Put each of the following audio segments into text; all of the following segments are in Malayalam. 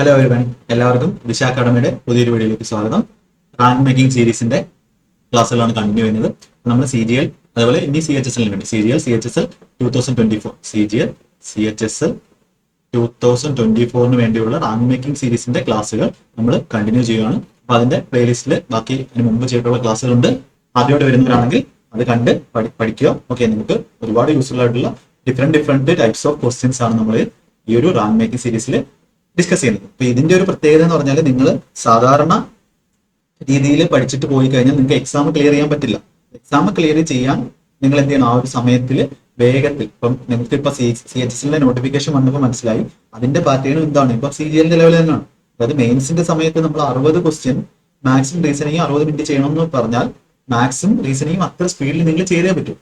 ഹലോ എവരിവൺ, എല്ലാവർക്കും ദിശ അക്കാഡമിയുടെ പുതിയൊരു വീഡിയോയിലേക്ക് സ്വാഗതം. റാങ്ക് മേക്കിംഗ് സീരീസിന്റെ ക്ലാസ്സുകളാണ് കണ്ടിന്യൂ ചെയ്യുന്നത്. നമ്മൾ CGL അതുപോലെ ഇനി CHSL വേണ്ടി CGL CHSL 2024 CGL CHSL 2024 വേണ്ടിയുള്ള റാങ്ക് മേക്കിംഗ് സീരീസിന്റെ ക്ലാസ്സുകൾ നമ്മൾ കണ്ടിന്യൂ ചെയ്യുകയാണ്. അപ്പൊ അതിന്റെ പ്ലേലിസ്റ്റിൽ ബാക്കി അതിന് മുമ്പ് ചെയ്തിട്ടുള്ള ക്ലാസ്സുകളുണ്ട്. ആദ്യമായിട്ട് വരുന്നവരാണെങ്കിൽ അത് കണ്ട് പഠിക്കുക. ഓക്കെ, നിങ്ങൾക്ക് ഒരുപാട് യൂസ്ഫുൾ ആയിട്ടുള്ള ഡിഫറെന്റ് ടൈപ്സ് ഓഫ് ക്വസ്റ്റ്യൻസ് ആണ് നമ്മൾ ഈ ഒരു റാങ്ക് മേക്കിംഗ് സീരീസിൽ ഡിസ്കസ് ചെയ്യുന്നത്. അപ്പൊ ഇതിന്റെ ഒരു പ്രത്യേകത എന്ന് പറഞ്ഞാൽ നിങ്ങൾ സാധാരണ രീതിയിൽ പഠിച്ചിട്ട് പോയി കഴിഞ്ഞാൽ നിങ്ങൾക്ക് എക്സാം ക്ലിയർ ചെയ്യാൻ പറ്റില്ല. എക്സാം ക്ലിയർ ചെയ്യാൻ നിങ്ങൾ എന്ത് ചെയ്യണം, ആ ഒരു സമയത്തിൽ വേഗത്തിൽ. ഇപ്പം നിങ്ങൾക്ക് ഇപ്പൊ CHSL നോട്ടിഫിക്കേഷൻ വന്നപ്പോൾ മനസ്സിലായി അതിന്റെ പാറ്റേൺ എന്താണ്. ഇപ്പൊ CGL ലെവൽ തന്നെയാണ്. അതായത് മെയിൻസിന്റെ സമയത്ത് നമ്മൾ 60 ക്വസ്റ്റ്യൻ മാത്സും റീസണിങ് 60 മിനിറ്റ് ചെയ്യണമെന്ന് പറഞ്ഞാൽ മാത്സും റീസണിങ്ങും അത്ര സ്പീഡിൽ നിങ്ങൾ ചെയ്തേ പറ്റൂ.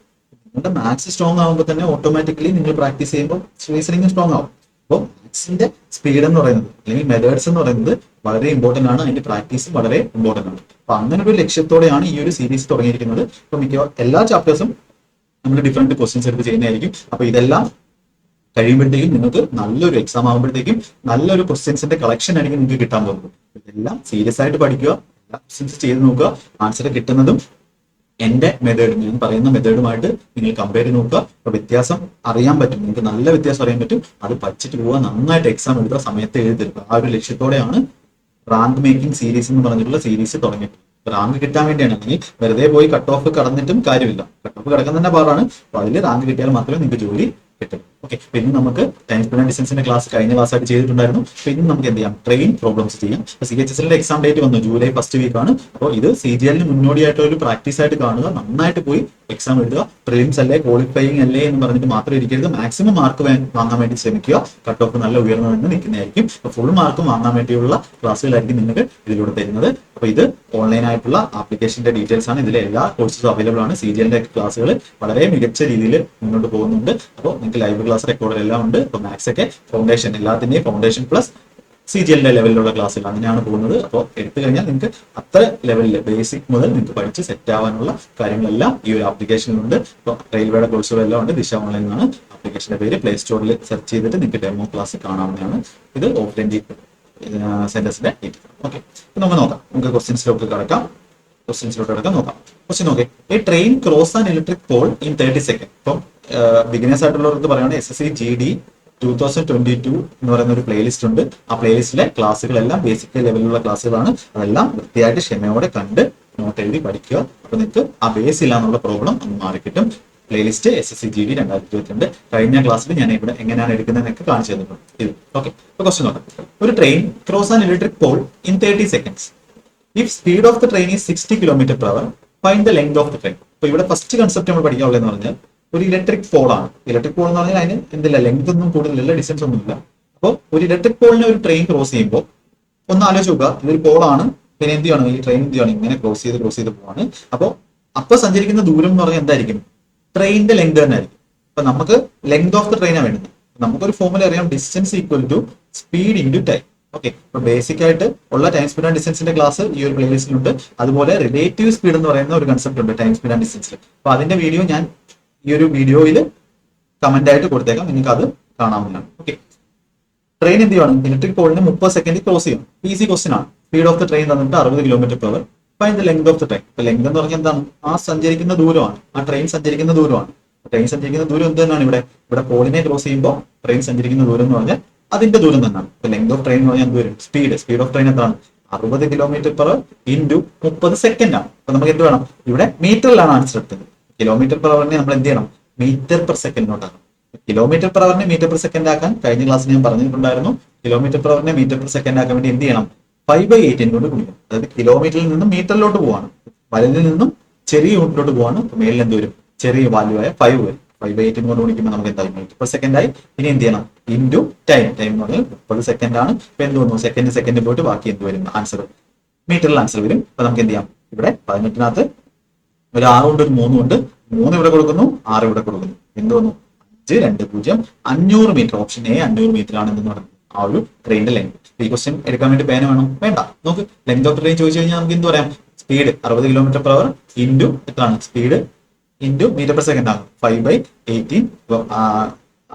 നിങ്ങളുടെ മാത്സ് സ്ട്രോങ് ആകുമ്പോൾ തന്നെ ഓട്ടോമാറ്റിക്കലി നിങ്ങൾ പ്രാക്ടീസ് ചെയ്യുമ്പോൾ റീസണിങ് സ്ട്രോങ് ആവും. അപ്പോൾ മാത്സിന്റെ സ്പീഡ് എന്ന് പറയുന്നത് അല്ലെങ്കിൽ മെത്തേഡ്സ് എന്ന് പറയുന്നത് വളരെ ഇമ്പോർട്ടന്റ് ആണ്. അതിന്റെ പ്രാക്ടീസ് വളരെ ഇമ്പോർട്ടന്റ് ആണ്. അപ്പൊ അങ്ങനെ ഒരു ലക്ഷ്യത്തോടെയാണ് ഈ ഒരു സീരീസ് തുടങ്ങിയിരിക്കുന്നത്. അപ്പൊ മിക്കവാറും എല്ലാ ചാപ്റ്റേഴ്സും നമ്മൾ ഡിഫറെന്റ് ക്വസ്റ്റ്യൻസ് എടുത്ത് ചെയ്യുന്നതായിരിക്കും. അപ്പൊ ഇതെല്ലാം കഴിയുമ്പോഴത്തേക്കും നിങ്ങൾക്ക് നല്ലൊരു എക്സാം ആകുമ്പോഴത്തേക്കും നല്ലൊരു ക്വസ്റ്റ്യൻസിന്റെ കളക്ഷൻ ആയിരിക്കും നിങ്ങൾക്ക് കിട്ടാൻ പോകുന്നത്. ഇതെല്ലാം സീരിയസ് ആയിട്ട് പഠിക്കുക, എല്ലാ ക്വസ്റ്റ്യൻസ് ചെയ്ത് നോക്കുക. ആൻസർ കിട്ടുന്നതും എന്റെ മെത്തേഡ്, ഞാൻ പറയുന്ന മെത്തേഡുമായിട്ട് നിങ്ങൾ കമ്പയർ ചെയ്ത് നോക്കുക. അപ്പൊ വ്യത്യാസം അറിയാൻ പറ്റും, നിങ്ങൾക്ക് നല്ല വ്യത്യാസം അറിയാൻ പറ്റും. അത് പഠിച്ചിട്ട് പോവുക, നന്നായിട്ട് എക്സാം എടുത്ത സമയത്ത് എഴുതിയെടുക്കുക. ആ ഒരു ലക്ഷ്യത്തോടെയാണ് റാങ്ക് മേക്കിംഗ് സീരീസ് എന്ന് പറഞ്ഞിട്ടുള്ള സീരീസ് തുടങ്ങിയത്. റാങ്ക് കിട്ടാൻ വേണ്ടിയാണ്. അല്ലെങ്കിൽ വെറുതെ പോയി കട്ട് ഓഫ് കടന്നിട്ടും കാര്യമില്ല. കട്ട് ഓഫ് കിടക്കാൻ തന്നെ പാടാണ്. അപ്പൊ അതിൽ റാങ്ക് കിട്ടിയാൽ മാത്രമേ നിങ്ങൾക്ക് ജോലി കിട്ടും. ഓക്കെ, പിന്നെ നമുക്ക് ടൈം സ്പീഡ് ആൻഡ് ഡിസ്റ്റൻസിന്റെ ക്ലാസ് കഴിഞ്ഞ ക്ലാസ് ആയിട്ട് ചെയ്തിട്ടുണ്ടായിരുന്നു. പിന്നെ നമുക്ക് എന്ത് ചെയ്യാം, ട്രെയിൻ പ്രോബ്ലംസ് ചെയ്യാം. CHSL എക്സാം ഡേറ്റ് വന്നു, ജൂലൈ ഫസ്റ്റ് വീക്ക് ആണ്. അപ്പോൾ ഇത് CGL മുന്നോടിയായിട്ട് ഒരു പ്രാക്ടീസ് ആയിട്ട് കാണുക, നന്നായിട്ട് പോയി എക്സാം എഴുതുക. പ്രിലിംസ് അല്ലേ ക്വാളിഫയിങ് അല്ലേ എന്ന് പറഞ്ഞിട്ട് മാത്രം ഇരിക്കരുത്. മാക്സിമം മാർക്ക് വാങ്ങാൻ വേണ്ടി ശ്രമിക്കുക. കട്ട് ഓഫ് നല്ല ഉയർന്നു തന്നെ നിൽക്കുന്നതായിരിക്കും. ഫുൾ മാർക്ക് വാങ്ങാൻ വേണ്ടിയുള്ള ക്ലാസ്സുകളായിരിക്കും നിങ്ങൾക്ക് ഇതിലൂടെ തരുന്നത്. അപ്പൊ ഇത് ഓൺലൈൻ ആയിട്ടുള്ള ആപ്ലിക്കേഷന്റെ ഡീറ്റെയിൽസ് ആണ്. ഇതിലെ എല്ലാ കോഴ്സസും അവൈലബിൾ ആണ്. CGL ക്ലാസ്സുകൾ വളരെ മികച്ച രീതിയിൽ മുന്നോട്ട് പോകുന്നുണ്ട്. അപ്പോൾ നിങ്ങൾക്ക് ലൈവ് ക്ലാസ് റെക്കോർഡ് എല്ലാം ഉണ്ട്. അപ്പോൾ മാത്സ് ഒക്കെ ഫൗണ്ടേഷൻ, എല്ലാത്തിന്റെയും ഫൗണ്ടേഷൻ പ്ലസ് CGL ലെവലിലുള്ള ക്ലാസ്സുകൾ അങ്ങനെയാണ് പോകുന്നത്. അപ്പോൾ എടുത്തു കഴിഞ്ഞാൽ നിങ്ങൾക്ക് അത്ര ലെവലിൽ ബേസിക് മുതൽ നിങ്ങൾക്ക് പഠിച്ച് സെറ്റ് ആവാനുള്ള കാര്യങ്ങളെല്ലാം ഈ ഒരു ആപ്ലിക്കേഷനിലുണ്ട്. ഇപ്പോൾ റെയിൽവേയുടെ കോഴ്സുകളെല്ലാം ഉണ്ട്. ദിശ ഓൺലൈൻ എന്നാണ് ആപ്ലിക്കേഷന്റെ പേര്. പ്ലേ സ്റ്റോറിൽ സെർച്ച് ചെയ്തിട്ട് നിങ്ങൾക്ക് ഡെമോ ക്ലാസ് കാണാവുന്നതാണ്. ഇത് ഓഫ് സെന്റൻസിന്റെ ഡീറ്റെയിൽ. ഓക്കെ, അപ്പൊ നമുക്ക് നോക്കാം. നമുക്ക് ക്വസ്റ്റ്യൻസിലോട്ട് കിടക്കാം. നോക്കാം. ക്വസ്റ്റ്യൻ നോക്കേ, a train cross an electric pole in 30 second. ഇപ്പം ബിഗിനേഴ്സ് ആയിട്ടുള്ളവർക്ക് പറയുകയാണെങ്കിൽ SSC GD 2022 എന്ന് പറയുന്ന ഒരു പ്ലേലിസ്റ്റ് ഉണ്ട്. ആ പ്ലേലിസ്റ്റിലെ ക്ലാസ്സുകളെല്ലാം ബേസിക് ലെവലിലുള്ള ക്ലാസ്സുകളാണ്. അതെല്ലാം വൃത്തിയായിട്ട് ക്ഷമയോടെ കണ്ട് നോട്ട് എഴുതി പഠിക്കുക. അപ്പൊ നിങ്ങൾക്ക് ആ ബേസ് ഇല്ല എന്നുള്ള പ്രോബ്ലം ഒന്ന് മാറിക്കിട്ടും. Playlist SSC GD 2022. കഴിഞ്ഞ ക്ലാസ്സിൽ ഞാൻ ഇവിടെ എങ്ങനെയാണ് എടുക്കുന്നതെന്നൊക്കെ കാണിച്ചു തന്നിട്ടുണ്ട്. ഇത് ഓക്കെ. അപ്പൊ ക്വസ്റ്റ്യൻ നോക്കാം. ഒരു train cross an electric pole in 30 seconds. If speed of the train is 60 km/h, find the length of the train. അപ്പൊ ഇവിടെ ഫസ്റ്റ് കൺസെപ്റ്റ് നമ്മൾ പഠിക്കാനുള്ളതെന്ന് പറഞ്ഞാൽ ഒരു ഇലക്ട്രിക് പോൾ ആണ്. ഇലക്ട്രിക് പോൾ എന്ന് പറഞ്ഞാൽ അതിന് എന്തില്ല, ലെങ്ത് ഒന്നും കൂടുതലില്ല, ഡിസ്റ്റൻസ് ഒന്നുമില്ല. അപ്പോൾ ഒരു ഇലക്ട്രിക് പോളിനെ ഒരു ട്രെയിൻ ക്രോസ് ചെയ്യുമ്പോൾ ഒന്ന് ആലോചിച്ച് നോക്കുക, ഇതൊരു പോളാണ്. പിന്നെ എന്ത് ചെയ്യണം, ഈ ട്രെയിൻ എന്ത് ചെയ്യണം, ഇങ്ങനെ ക്രോസ് ചെയ്ത് പോവാണ്. അപ്പോൾ സഞ്ചരിക്കുന്ന ദൂരം എന്ന് പറഞ്ഞാൽ എന്തായിരിക്കും, ട്രെയിനിന്റെ ലെങ്ത് തന്നെ ആയിരിക്കും. അപ്പൊ നമുക്ക് ലെങ്ത് ഓഫ് ദ ട്രെയിനാണ് വേണ്ടത്. നമുക്കൊരു ഫോർമുല അറിയാം, distance equal to speed into time. Okay, അപ്പൊ ബേസിക് ആയിട്ട് ഉള്ള ടൈം സ്പീഡ് ആൻഡ് ഡിസ്റ്റൻസിന്റെ ക്ലാസ് ഈ ഒരു പ്ലേലിസ്റ്റിലുണ്ട്. അതുപോലെ റിലേറ്റീവ് സ്പീഡ് എന്ന് പറയുന്ന ഒരു കൺസെപ്റ്റ് ഉണ്ട് ടൈം സ്പീഡ് ആൻഡ് ഡിസ്റ്റൻസിൽ. അപ്പൊ അതിന്റെ വീഡിയോ ഞാൻ ഈ ഒരു വീഡിയോയിൽ കമന്റ് ആയിട്ട് കൊടുത്തേക്കാം, നിങ്ങൾക്ക് അത് കാണാവുന്നതാണ്. ഓക്കെ, ട്രെയിൻ എന്ത് ചെയ്യണം, ഇലക്ട്രിക് പോളിന് 30 സെക്കൻഡ് ക്രോസ് ചെയ്യണം. ഈസി ക്വസ്റ്റൻ ആണ്. സ്പീഡ് ഓഫ് ദ ട്രെയിൻ തന്നിട്ട് 60 km/h. Find the length of the train. ഇപ്പൊ ലെങ്ത് എന്ന് പറഞ്ഞാൽ എന്താണ്, ആ സഞ്ചരിക്കുന്ന ദൂരമാണ്, ആ ട്രെയിൻ സഞ്ചരിക്കുന്ന ദൂരമാണ്. ട്രെയിൻ സഞ്ചരിക്കുന്ന ദൂരം എന്ത് തന്നെയാണ്, ഇവിടെ പോളിനെ ക്രോസ് ചെയ്യുമ്പോൾ ട്രെയിൻ സഞ്ചരിക്കുന്ന ദൂരം എന്ന് പറഞ്ഞാൽ അതിന്റെ ദൂരം തന്നെയാണ്. ഇപ്പൊ ലെങ്ത് ഓഫ് ട്രെയിൻ എന്ന് പറഞ്ഞാൽ എന്ത് വരും, സ്പീഡ് ഓഫ് ട്രെയിൻ എന്താണ്, 60 km/h ഇൻറ്റു 30 സെക്കൻഡ് ആണ്. അപ്പൊ നമുക്ക് എന്ത് വേണം, ഇവിടെ മീറ്ററിലാണ് ആൻസർ എടുത്തത്. km/h നമ്മൾ എന്ത് ചെയ്യണം, മീറ്റർ പെർ സെക്കൻഡിലോട്ടാക്കണം. km/h മീറ്റർ പെർ സെക്കൻഡ് ആക്കാൻ കഴിഞ്ഞ ക്ലാസ്സിൽ ഞാൻ പറഞ്ഞിട്ടുണ്ടായിരുന്നു. km/h മീറ്റർ പെർ സെക്കൻഡ് ആക്കാൻ വേണ്ടി എന്ത് ചെയ്യണം, 5/18 കൊണ്ട് ഗുണിക്കണം. അതായത് കിലോമീറ്ററിൽ നിന്നും മീറ്ററിലോട്ട് പോവാണ്, വലുതിൽ നിന്നും ചെറിയ യൂണിറ്റിലോട്ട് പോവാണ്. മേലിൽ എന്ത് വരും, ചെറിയ വാല്യൂ ആയ 5 വരും. 5/18 കൊണ്ട് ഗുണിക്കുമ്പോൾ നമുക്ക് എന്തായി, മീറ്റർ പെർ സെക്കൻഡ് ആയി. ഇനി എന്ത് ചെയ്യണം, ഇൻറ്റു ടൈം എന്ന് പറഞ്ഞാൽ 30 സെക്കൻഡ് ആണ്. ഇപ്പൊ എന്ത് വന്നു, സെക്കൻഡ് പോയിട്ട് ബാക്കി എന്ത് വരും, ആൻസർ മീറ്ററിൽ ആൻസർ വരും. അപ്പൊ നമുക്ക് എന്ത് ചെയ്യാം, ഇവിടെ 18-നകത്ത് ഒരു 6 കൊണ്ട് ഒരു 3 കൊണ്ട് 3 ഇവിടെ കൊടുക്കുന്നു, 6 ഇവിടെ കൊടുക്കുന്നു. എന്ത് വന്നു, 520 500 മീറ്റർ. ഓപ്ഷൻ എ 500 മീറ്റർ ആണ് എന്ന് പറയുന്നത് ആ ഒരു ട്രെയിനിന്റെ ലെങ്ത്. ഈ ക്വസ്റ്റ്യൻ എടുക്കാൻ വേണ്ടി പേന വേണം, വേണ്ട. നമുക്ക് ലെങ്ത് ഓഫ് ട്രെയിൻ ചോദിച്ചു കഴിഞ്ഞാൽ നമുക്ക് എന്ത് പറയാം, സ്പീഡ് 60 km/h ഇൻറ്റു എത്രയാണ്, speed into metre per second ആണ് 5/18.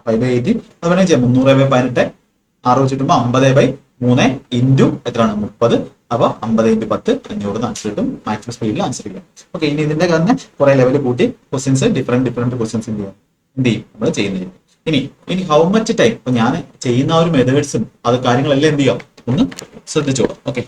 5/18 അത് വേണമെങ്കിൽ ചെയ്യാം. 300/18 6 വെച്ചിട്ടുമ്പോൾ 50/18 3 ഇൻറ്റു എത്രയാണ് 30. അപ്പൊ 50 × 10 500 ആൻസർ കിട്ടും. മാക്സിമം സ്പീഡിൽ ആൻസർ ചെയ്യാം. ഓക്കെ, ഇനി ഇതിന്റെ തന്നെ കുറെ ലെവൽ കൂട്ടി ക്വസ്റ്റ്യൻസ് ഡിഫറെന്റ് ക്വസ്റ്റ്യൻസ് എന്ത് ചെയ്യും നമ്മൾ ചെയ്യുന്നത്. ഇനി ഹൗ മച്ച് ടൈം, ഇപ്പൊ ഞാൻ ചെയ്യുന്ന ഒരു മെത്തേഡ്സും അത് കാര്യങ്ങളെല്ലാം എന്ത് ചെയ്യാം ഒന്ന് ശ്രദ്ധിച്ചോളാം. ഓക്കെ,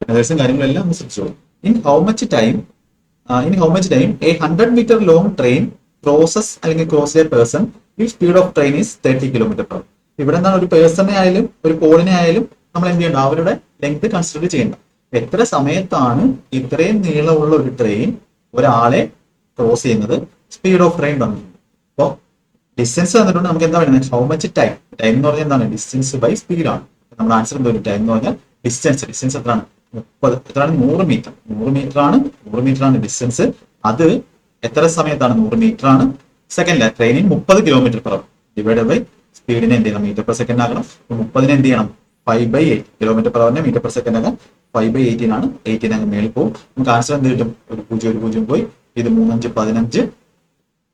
മെത്തേഡ്സും കാര്യങ്ങളെല്ലാം ഒന്ന് ശ്രദ്ധിച്ചോളാം. In how much time a 100 metre long train crosses അല്ലെങ്കിൽ ക്രോസ് എ പേഴ്സൺ ഈ speed of train is 30 km/h. ഇവിടെ എന്താണ്, ഒരു പേഴ്സണെ ആയാലും ഒരു പോളിനെ ആയാലും നമ്മൾ എന്ത് ചെയ്യണം, അവരുടെ ലെങ്ത് കൺസിഡർ ചെയ്യണം. എത്ര സമയത്താണ് ഇത്രയും നീളമുള്ള ഒരു ട്രെയിൻ ഒരാളെ ക്രോസ് ചെയ്യുന്നത്, സ്പീഡ് ഓഫ് ട്രെയിൻ തന്നിട്ടുണ്ട്. അപ്പോൾ ഡിസ്റ്റൻസ് തന്നിട്ടുണ്ട്, നമുക്ക് എന്താ പറയുന്നത്, ഹൗ മച്ച് ടൈം എന്ന് പറഞ്ഞാൽ എന്താണ്, ഡിസ്റ്റൻസ് ബൈ സ്പീഡ് ആണ്. നമ്മുടെ ആൻസർ എന്തോ ടൈം എന്ന് പറഞ്ഞാൽ ഡിസ്റ്റൻസ് എത്രയാണ് 30, എത്രയാണ് 100 മീറ്റർ. 100 മീറ്റർ ആണ് ഡിസ്റ്റൻസ്. അത് എത്ര സമയത്താണ്, 100 മീറ്റർ ആണ് സെക്കൻഡ്. ട്രെയിനിന് 30 km/h ഡിവൈഡ് ബൈ സ്പീഡിനെ എന്ത് ചെയ്യണം, മീറ്റർ പെർ സെക്കൻഡ് ആക്കണം. 30നെ എന്ത് ചെയ്യണം 5/8 km/h മീറ്റർ പെർ സെക്കൻഡ് ആകാം. 5/18 ആണ്. 18 അങ്ങ് മേളിൽ പോകും. നമുക്ക് ആൻസർ എന്ത് കിട്ടും, ഒരു 0 പോയി. ഇത് 3 5 15,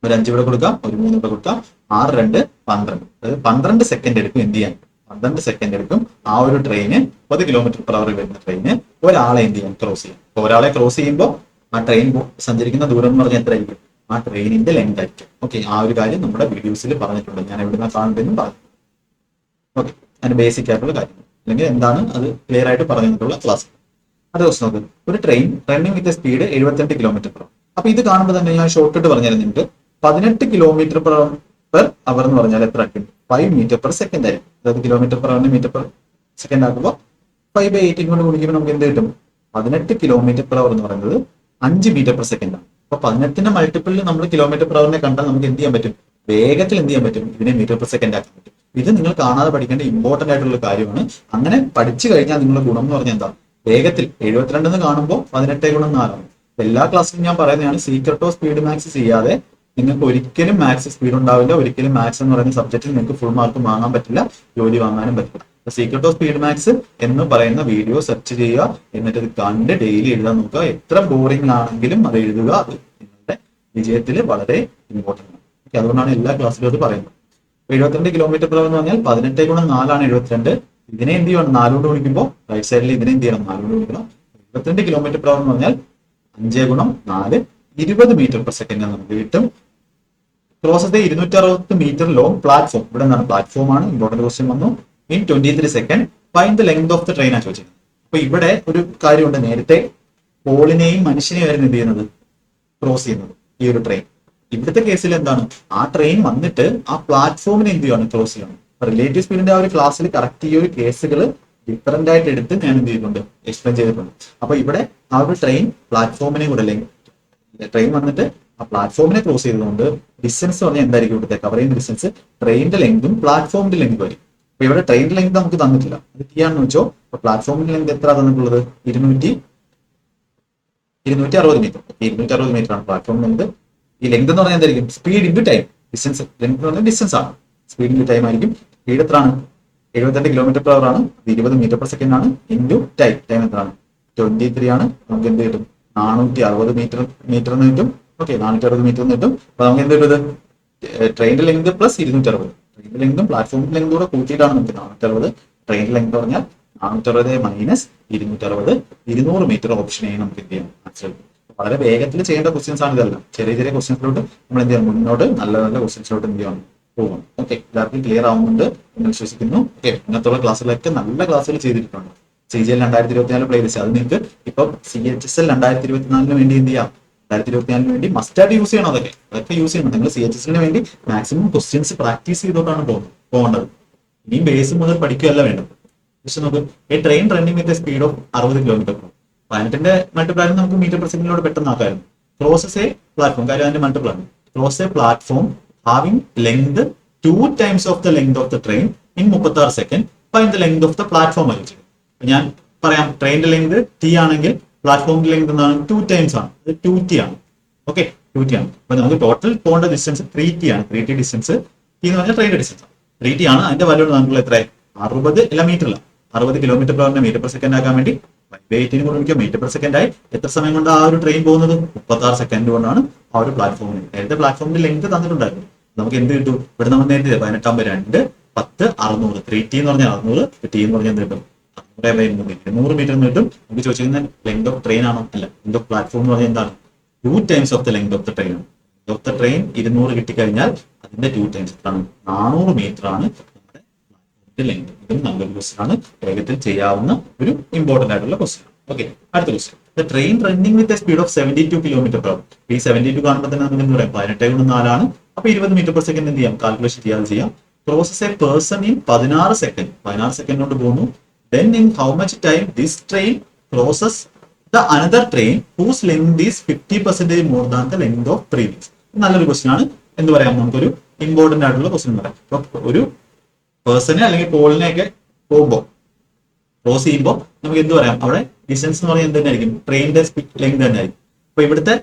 ഒരു 5 ഇവിടെ കൊടുക്കാം, ഒരു 3 ഇവിടെ കൊടുക്കാം. 6 2 12, അതായത് 12 സെക്കൻഡ് എടുക്കും എന്ത് ചെയ്യാൻ, 12 സെക്കൻഡ് എടുക്കും ആ ഒരു ട്രെയിന് 30 km/h വരുന്ന ട്രെയിന് ഒരാളെ എന്ത് ചെയ്യാൻ ക്രോസ് ചെയ്യും. അപ്പൊ ഒരാളെ ക്രോസ് ചെയ്യുമ്പോൾ ആ ട്രെയിൻ സഞ്ചരിക്കുന്ന ദൂരം എന്ന് പറഞ്ഞാൽ എത്ര ആയിരിക്കും, ആ ട്രെയിനിന്റെ ലെങ്ത് ആയിരിക്കും. ഓക്കെ, ആ ഒരു കാര്യം നമ്മുടെ വീഡിയോസിൽ പറഞ്ഞിട്ടുണ്ട്. ഞാൻ എവിടുന്ന കാണുന്നതെന്നും പറഞ്ഞു. ഓക്കെ, അതിന്റെ ബേസിക് ആയിട്ടുള്ള കാര്യങ്ങൾ അല്ലെങ്കിൽ എന്താണ് അത് ക്ലിയർ ആയിട്ട് പറഞ്ഞിട്ടുള്ള ക്ലാസ്. അടുത്ത ക്വസ്റ്റ് നോക്ക്. ഒരു train running with speed 72 km/h. അപ്പൊ ഇത് കാണുമ്പോൾ തന്നെ ഞാൻ ഷോർട്ട് കട്ട് പറഞ്ഞായിരുന്നു നിങ്ങൾക്ക്. 18 km/h എന്ന് പറഞ്ഞാൽ എത്ര ആയിരിക്കും, 5 m/s ആയിരിക്കും. അതായത് km/h മീറ്റർ പെർ സെക്കൻഡ് ആക്കുമ്പോൾ 5/18 കൊണ്ട് ഗുണിക്കുമ്പോൾ നമുക്ക് എന്ത് കിട്ടും, 18 km/h എന്ന് പറയുന്നത് 5 m/s ആണ്. അപ്പൊ 18ന്റെ മൾട്ടിപ്പിളിൽ നമ്മൾ km/h കണ്ടാൽ നമുക്ക് എന്ത് ചെയ്യാൻ പറ്റും, വേഗത്തിൽ എന്ത് ചെയ്യാൻ പറ്റും, ഇതിനെ മീറ്റർ പെർ സെക്കൻഡ് ആക്കാൻ പറ്റും. ഇത് നിങ്ങൾ കാണാതെ പഠിക്കേണ്ട ഇമ്പോർട്ടന്റ് ആയിട്ടുള്ള കാര്യമാണ്. അങ്ങനെ പഠിച്ചു കഴിഞ്ഞാൽ നിങ്ങളുടെ ഗുണം എന്ന് പറഞ്ഞാൽ എന്താ, വേഗത്തിൽ 72 എന്ന് കാണുമ്പോൾ 18 × 4 ആണ്. എല്ലാ ക്ലാസ്സിലും ഞാൻ പറയുന്നതാണ്, സീക്രട്ടോ സ്പീഡ് മാത്സ് ചെയ്യാതെ നിങ്ങൾക്ക് ഒരിക്കലും മാത്സ് സ്പീഡ് ഉണ്ടാവില്ല. ഒരിക്കലും മാത്സ് എന്ന് പറയുന്ന സബ്ജക്റ്റിൽ നിങ്ങൾക്ക് ഫുൾ മാർക്ക് വാങ്ങാൻ പറ്റില്ല, ജോലി വാങ്ങാനും പറ്റില്ല. സീക്രട്ട് ഓഫ് സ്പീഡ് മാത്സ് എന്ന് പറയുന്ന വീഡിയോ സെർച്ച് ചെയ്യുക, എന്നിട്ട് ഇത് കണ്ട് ഡെയിലി എഴുതാൻ നോക്കുക. എത്ര ബോറിംഗ് ആണെങ്കിലും അത് എഴുതുക. അത് നിങ്ങളുടെ വിജയത്തിൽ വളരെ ഇമ്പോർട്ടൻ്റ് ആണ്. ഓക്കെ, അതുകൊണ്ടാണ് എല്ലാ ക്ലാസ്സിലും അത് പറയുന്നത്. 72 km/h എന്ന് പറഞ്ഞാൽ 18 × 4 ആണ് 72. ഇതിനെ എന്ത് ചെയ്യണം, 4 കൊണ്ട് ഗുണിക്കുമ്പോൾ റൈറ്റ് സൈഡിൽ ഇതിനെ എന്ത് ചെയ്യണം, 4 കൊണ്ട് ഗുണിക്കണം. 72 km/h എന്ന് പറഞ്ഞാൽ 5 × 4 20 m/s നമുക്ക് കിട്ടും. Crosses 260 metre long platform. ഇവിടെ എന്താണ്, പ്ലാറ്റ്ഫോം ആണ്. ഇമ്പോർട്ടന്റ് ക്വസ്റ്റ്യൻ വന്നു. In 23 second find the length of the train ആണ് ചോദിച്ചത്. അപ്പൊ ഇവിടെ ഒരു കാര്യമുണ്ട്, നേരത്തെ പോളിനെയും മനുഷ്യനെയും ആയിരുന്നു എന്ത് ചെയ്യുന്നത്, ക്രോസ് ചെയ്യുന്നത് ഈ ഒരു ട്രെയിൻ. ഇവിടുത്തെ കേസിൽ എന്താണ്, ആ ട്രെയിൻ വന്നിട്ട് ആ പ്ലാറ്റ്ഫോമിനെ എന്ത് ചെയ്യണം, ക്രോസ് ചെയ്യണം. റിലേറ്റീവ് സ്പീഡിന്റെ ആ ഒരു ക്ലാസ്സിൽ കറക്റ്റ് ഈ ഒരു കേസുകൾ ഡിഫറന്റ് ആയിട്ട് എടുത്ത് ഞാൻ എന്ത് ചെയ്തിട്ടുണ്ട്, എക്സ്പ്ലെയിൻ ചെയ്തിട്ടുണ്ട്. അപ്പൊ ഇവിടെ ആ ഒരു ട്രെയിൻ പ്ലാറ്റ്ഫോമിനെ കൂടെ ട്രെയിൻ വന്നിട്ട് ആ പ്ലാറ്റ്ഫോമിനെ ക്രോസ് ചെയ്തുകൊണ്ട് ഡിസ്റ്റൻസ് പറഞ്ഞാൽ എന്തായിരിക്കും, ഇവിടുത്തെ കവർ ചെയ്യുന്ന ഡിസ്റ്റൻസ് ട്രെയിനിന്റെ ലെങ്തും പ്ലാറ്റ്ഫോമിന്റെ ലെങ്തും ആയിരിക്കും. അപ്പൊ ഇവിടെ ട്രെയിനിന്റെ ലെങ്ത് നമുക്ക് തന്നിട്ടില്ല, അത് ടി ആണെന്ന് വെച്ചോ. അപ്പൊ പ്ലാറ്റ്ഫോമിന്റെ ലെങ്ത് എത്ര തന്നിട്ടുള്ളത്, 260 മീറ്റർ. 260 മീറ്റർ ആണ് പ്ലാറ്റ്ഫോം ലെങ്ത്. ഈ ലെങ്ത് എന്ന് പറഞ്ഞാൽ എന്തായിരിക്കും, speed into time. Distance length എന്ന് പറഞ്ഞാൽ ഡിസ്റ്റൻസ് ആണ്, സ്പീഡ് ഇൻറ്റു ടൈം ആയിരിക്കും. സ്പീഡ് എത്രയാണ്, 72 km/h ആണ്. 20 m/s ആണ്. ഇൻറ്റു ടൈം എത്രയാണ്, 23 ആണ്. നമുക്ക് എന്ത് കിട്ടും, 460 മീറ്റർ എന്ന് കിട്ടും. ഓക്കെ, 460 മീറ്റർ എന്ന് കിട്ടും. അപ്പൊ നമുക്ക് എന്ത് കിട്ടും, ട്രെയിനിന്റെ ലെങ്ത് പ്ലസ് 260. ട്രെയിനിന്റെ ലെങ്തും പ്ലാറ്റ്ഫോമിന്റെ ലെങ്തും കൂടെ കൂട്ടിയിട്ടാണ് നമുക്ക് 460. ട്രെയിനിന്റെ ലെങ്ത് പറഞ്ഞാൽ 460 മൈനസ് 260, 200 മീറ്റർ ഓപ്ഷൻ ആയി നമുക്ക് എന്ത് ചെയ്യാം, ആൻസർ. വളരെ വേഗത്തിൽ ചെയ്യേണ്ട ക്വസ്റ്റ്യൻസ് ആണ് ഇതെല്ലാം. ചെറിയ ചെറിയ ക്വസ്റ്റ്യൻസിലോട്ട് നമ്മൾ എന്ത് ചെയ്യണം, മുന്നോട്ട് നല്ല നല്ല ക്വസ്റ്റ്യൻസിലോട്ട് എന്ത് ചെയ്യണം, പോകും. ഓക്കെ, എല്ലാവർക്കും ക്ലിയർ ആവുന്നുണ്ട് എന്ന് വിശ്വസിക്കുന്നു. ഓക്കെ, ഇന്നത്തുള്ള ക്ലാസ്സുകളൊക്കെ നല്ല ക്ലാസ്സുകൾ ചെയ്തിട്ടുണ്ട്. CGL 2024 പ്ലേലിസ്റ്റ് അത് നിങ്ങൾക്ക് ഇപ്പൊ CHSL 2024 വേണ്ടി എന്ത് ചെയ്യാം, 2024 വേണ്ടി മസ്റ്റായിട്ട് യൂസ് ചെയ്യണം. അതൊക്കെ യൂസ് ചെയ്യണം. നിങ്ങൾ CHSL വേണ്ടി മാക്സിമം ക്വസ്റ്റ്യൻസ് പ്രാക്ടീസ് ചെയ്തോണ്ടാണ് പോകേണ്ടത്. ഇനിയും ബേസ് മുതൽ പഠിക്കുകയല്ല വേണ്ടത്. പക്ഷെ നോക്ക്, ഈ train running with speed of 60 km/h. 18ന്റെ മൾട്ടിപ്ലൈ നമുക്ക് മീറ്റർ പെർ സെക്കൻഡിലൂടെ പെട്ടെന്ന് ആക്കായിരുന്നു. ക്രോസസ് എ പ്ലാറ്റ്ഫോം, കാര്യം അതിന്റെ മൾട്ടിപ്പിൾ ആണ്. Cross a platform having length 2 times of the length of the train in 36 second find the length of the platform ആയിരിക്കും. ഞാൻ പറയാം, ട്രെയിനിന്റെ ലെങ്ത് T ആണെങ്കിൽ പ്ലാറ്റ്ഫോമിന്റെ ലെങ്ത് എന്താണ്, 2 times ആണ്. അത് 2T ആണ്. ഓക്കെ, 2T ആണ്. അപ്പൊ നമുക്ക് ടോട്ടൽ പോകേണ്ട ഡിസ്റ്റൻസ് 3T ആണ്. 3T ഡിസ്റ്റൻസ്, T എന്ന് പറഞ്ഞാൽ ട്രെയിനിന്റെ ഡിസ്റ്റൻസ് 3T ആണ്. അതിന്റെ വാല്യൂ നമുക്ക് എത്ര, 60 അല്ല മീറ്ററില്ല, 60 km/h മീറ്റർ പെർ സെക്കൻഡ് ആക്കാൻ വേണ്ടി 18 കൊണ്ട് മീറ്റർ പെർ സെക്കൻഡ് ആയി. എത്ര സമയം കൊണ്ട് ആ ഒരു ട്രെയിൻ പോകുന്നത്, 36 സെക്കൻഡ് കൊണ്ടാണ് ആ ഒരു പ്ലാറ്റ്ഫോമിന്. നേരത്തെ പ്ലാറ്റ്ഫോമിന്റെ ലെങ്ത് തന്നിട്ടുണ്ടായിരുന്നു. നമുക്ക് എന്ത് കിട്ടും? ഇവിടെ നമ്മൾ നേരത്തെ 18 2 10 600 3T എന്ന് പറഞ്ഞാൽ 600, T എന്ന് പറഞ്ഞാൽ എന്ത് കിട്ടും? 200 മീറ്റർ എന്ന് കിട്ടും. നമുക്ക് ചോദിച്ചിരിക്കുന്ന ലെങ്ത് ഓഫ് ട്രെയിൻ ആണോ? അല്ല, ലെങ്ത് ഓഫ് പ്ലാറ്റ്ഫോം എന്ന് പറഞ്ഞാൽ എന്താണ്? 2 times of the length of the train ആണ്. ലെങ്ത് ഓഫ് ദ ട്രെയിൻ 200 കിട്ടിക്കഴിഞ്ഞാൽ അതിന്റെ 2 times എത്രയാണ്? 400 മീറ്റർ ആണ് നമ്മുടെ ലെങ്ത്. ഇതും നല്ലൊരു ക്വസ്റ്റ്യൻ ആണ്, വേഗത്തിൽ ചെയ്യാവുന്ന ഒരു ഇമ്പോർട്ടന്റ് ആയിട്ടുള്ള ക്വസ്റ്റ്യൻ. ഓക്കെ, അടുത്ത question. The train running with a speed of 72 km/h. ഈ 72 കാണുമ്പോൾ തന്നെ നമുക്ക് എന്ത് പറയാം? 18 × 4 ആണ്. അപ്പൊ 20 മീറ്റർ പെർ സെക്കൻഡ് എന്ത് ചെയ്യാം? കാൽക്കുലേഷൻ ചെയ്യാതെ ചെയ്യാം. Crosses A person in 16 second. 16 second കൊണ്ട് പോകുന്നു. Then in how much time this train crosses the another train whose length is 50% more than the length of previous? നല്ലൊരു ക്വസ്റ്റ്യൻ ആണ്. എന്ത് പറയാം? നമുക്കൊരു ഇമ്പോർട്ടന്റ് ആയിട്ടുള്ള ക്വസ്റ്റ്യൻ പറയാം. അപ്പൊ ഒരു പേഴ്സണെ അല്ലെങ്കിൽ പോളിനെ ഒക്കെ പോകുമ്പോൾ ക്രോസ് ചെയ്യുമ്പോൾ നമുക്ക് എന്ത് പറയാം? അവിടെ ഡിസ്റ്റൻസ് എന്ന് പറഞ്ഞാൽ എന്ത് തന്നെയായിരിക്കും? ട്രെയിനിന്റെ ലെങ്ത് തന്നെ ആയിരിക്കും. അപ്പൊ ഇവിടുത്തെ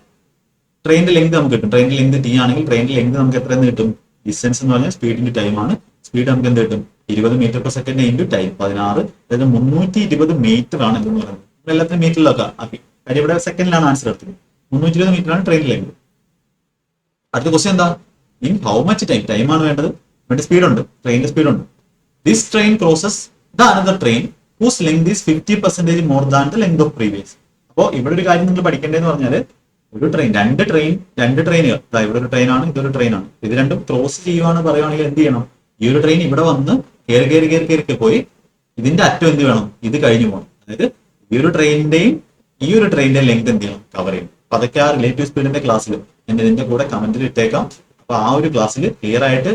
ട്രെയിനിന്റെ ലെങ്ത് നമുക്ക് കിട്ടും. ട്രെയിനിന്റെ ലെങ്ത് T ആണെങ്കിൽ ട്രെയിനിന്റെ ലെങ്ത് നമുക്ക് എത്ര എന്ന് കിട്ടും? ഡിസ്റ്റൻസ് എന്ന് പറഞ്ഞാൽ സ്പീഡിന്റെ ടൈം ആണ്. സ്പീഡ് നമുക്ക് എന്ത് കിട്ടും? 20 metre per second into time 16, അതായത് 320 മീറ്റർ ആണ് എന്ന് പറയുന്നത്. എല്ലാത്തിനും മീറ്ററിലൊക്കെ ആക്കി. കാര്യം ഇവിടെ സെക്കൻഡിലാണ് ആൻസർ എടുത്തത്. 320 മീറ്റർ ആണ് ട്രെയിൻ ലെങ്ത്. അടുത്ത ക്വസ്റ്റ്യൻ എന്താ? In how much time? ടൈമാണ് വേണ്ടത്. വേണ്ട സ്പീഡ് ഉണ്ട്, ട്രെയിനിന്റെ സ്പീഡ് ഉണ്ട്. This train crosses the another train whose length is 50% more than the length of previous. അപ്പോൾ ഇവിടെ ഒരു കാര്യം നിങ്ങൾ പഠിക്കേണ്ടതെന്ന് പറഞ്ഞാൽ, ഒരു ട്രെയിൻ രണ്ട് ട്രെയിനുകൾ, ഇവിടെ ഒരു ട്രെയിനാണ്, ഇതൊരു ട്രെയിനാണ്. ഇത് രണ്ടും ക്രോസ് ചെയ്യുവാണ് പറയുവാണെങ്കിൽ എന്ത് ചെയ്യണം? ഈ ഒരു ട്രെയിൻ ഇവിടെ വന്ന് കയറി പോയി ഇതിന്റെ അറ്റം എന്ത് വേണം? ഇത് കഴിഞ്ഞു പോകണം. അതായത് ഈ ഒരു ട്രെയിനിന്റെയും ലെങ്ത് എന്ത് ചെയ്യണം? കവർ ചെയ്യണം. അപ്പൊ അതൊക്കെ ആ റിലേറ്റീവ് സ്പീഡിന്റെ ക്ലാസ്സിൽ ഞാൻ ഇതിന്റെ കൂടെ കമന്റിൽ ഇട്ടേക്കാം. അപ്പൊ ആ ഒരു ക്ലാസ്സിൽ ക്ലിയർ ആയിട്ട്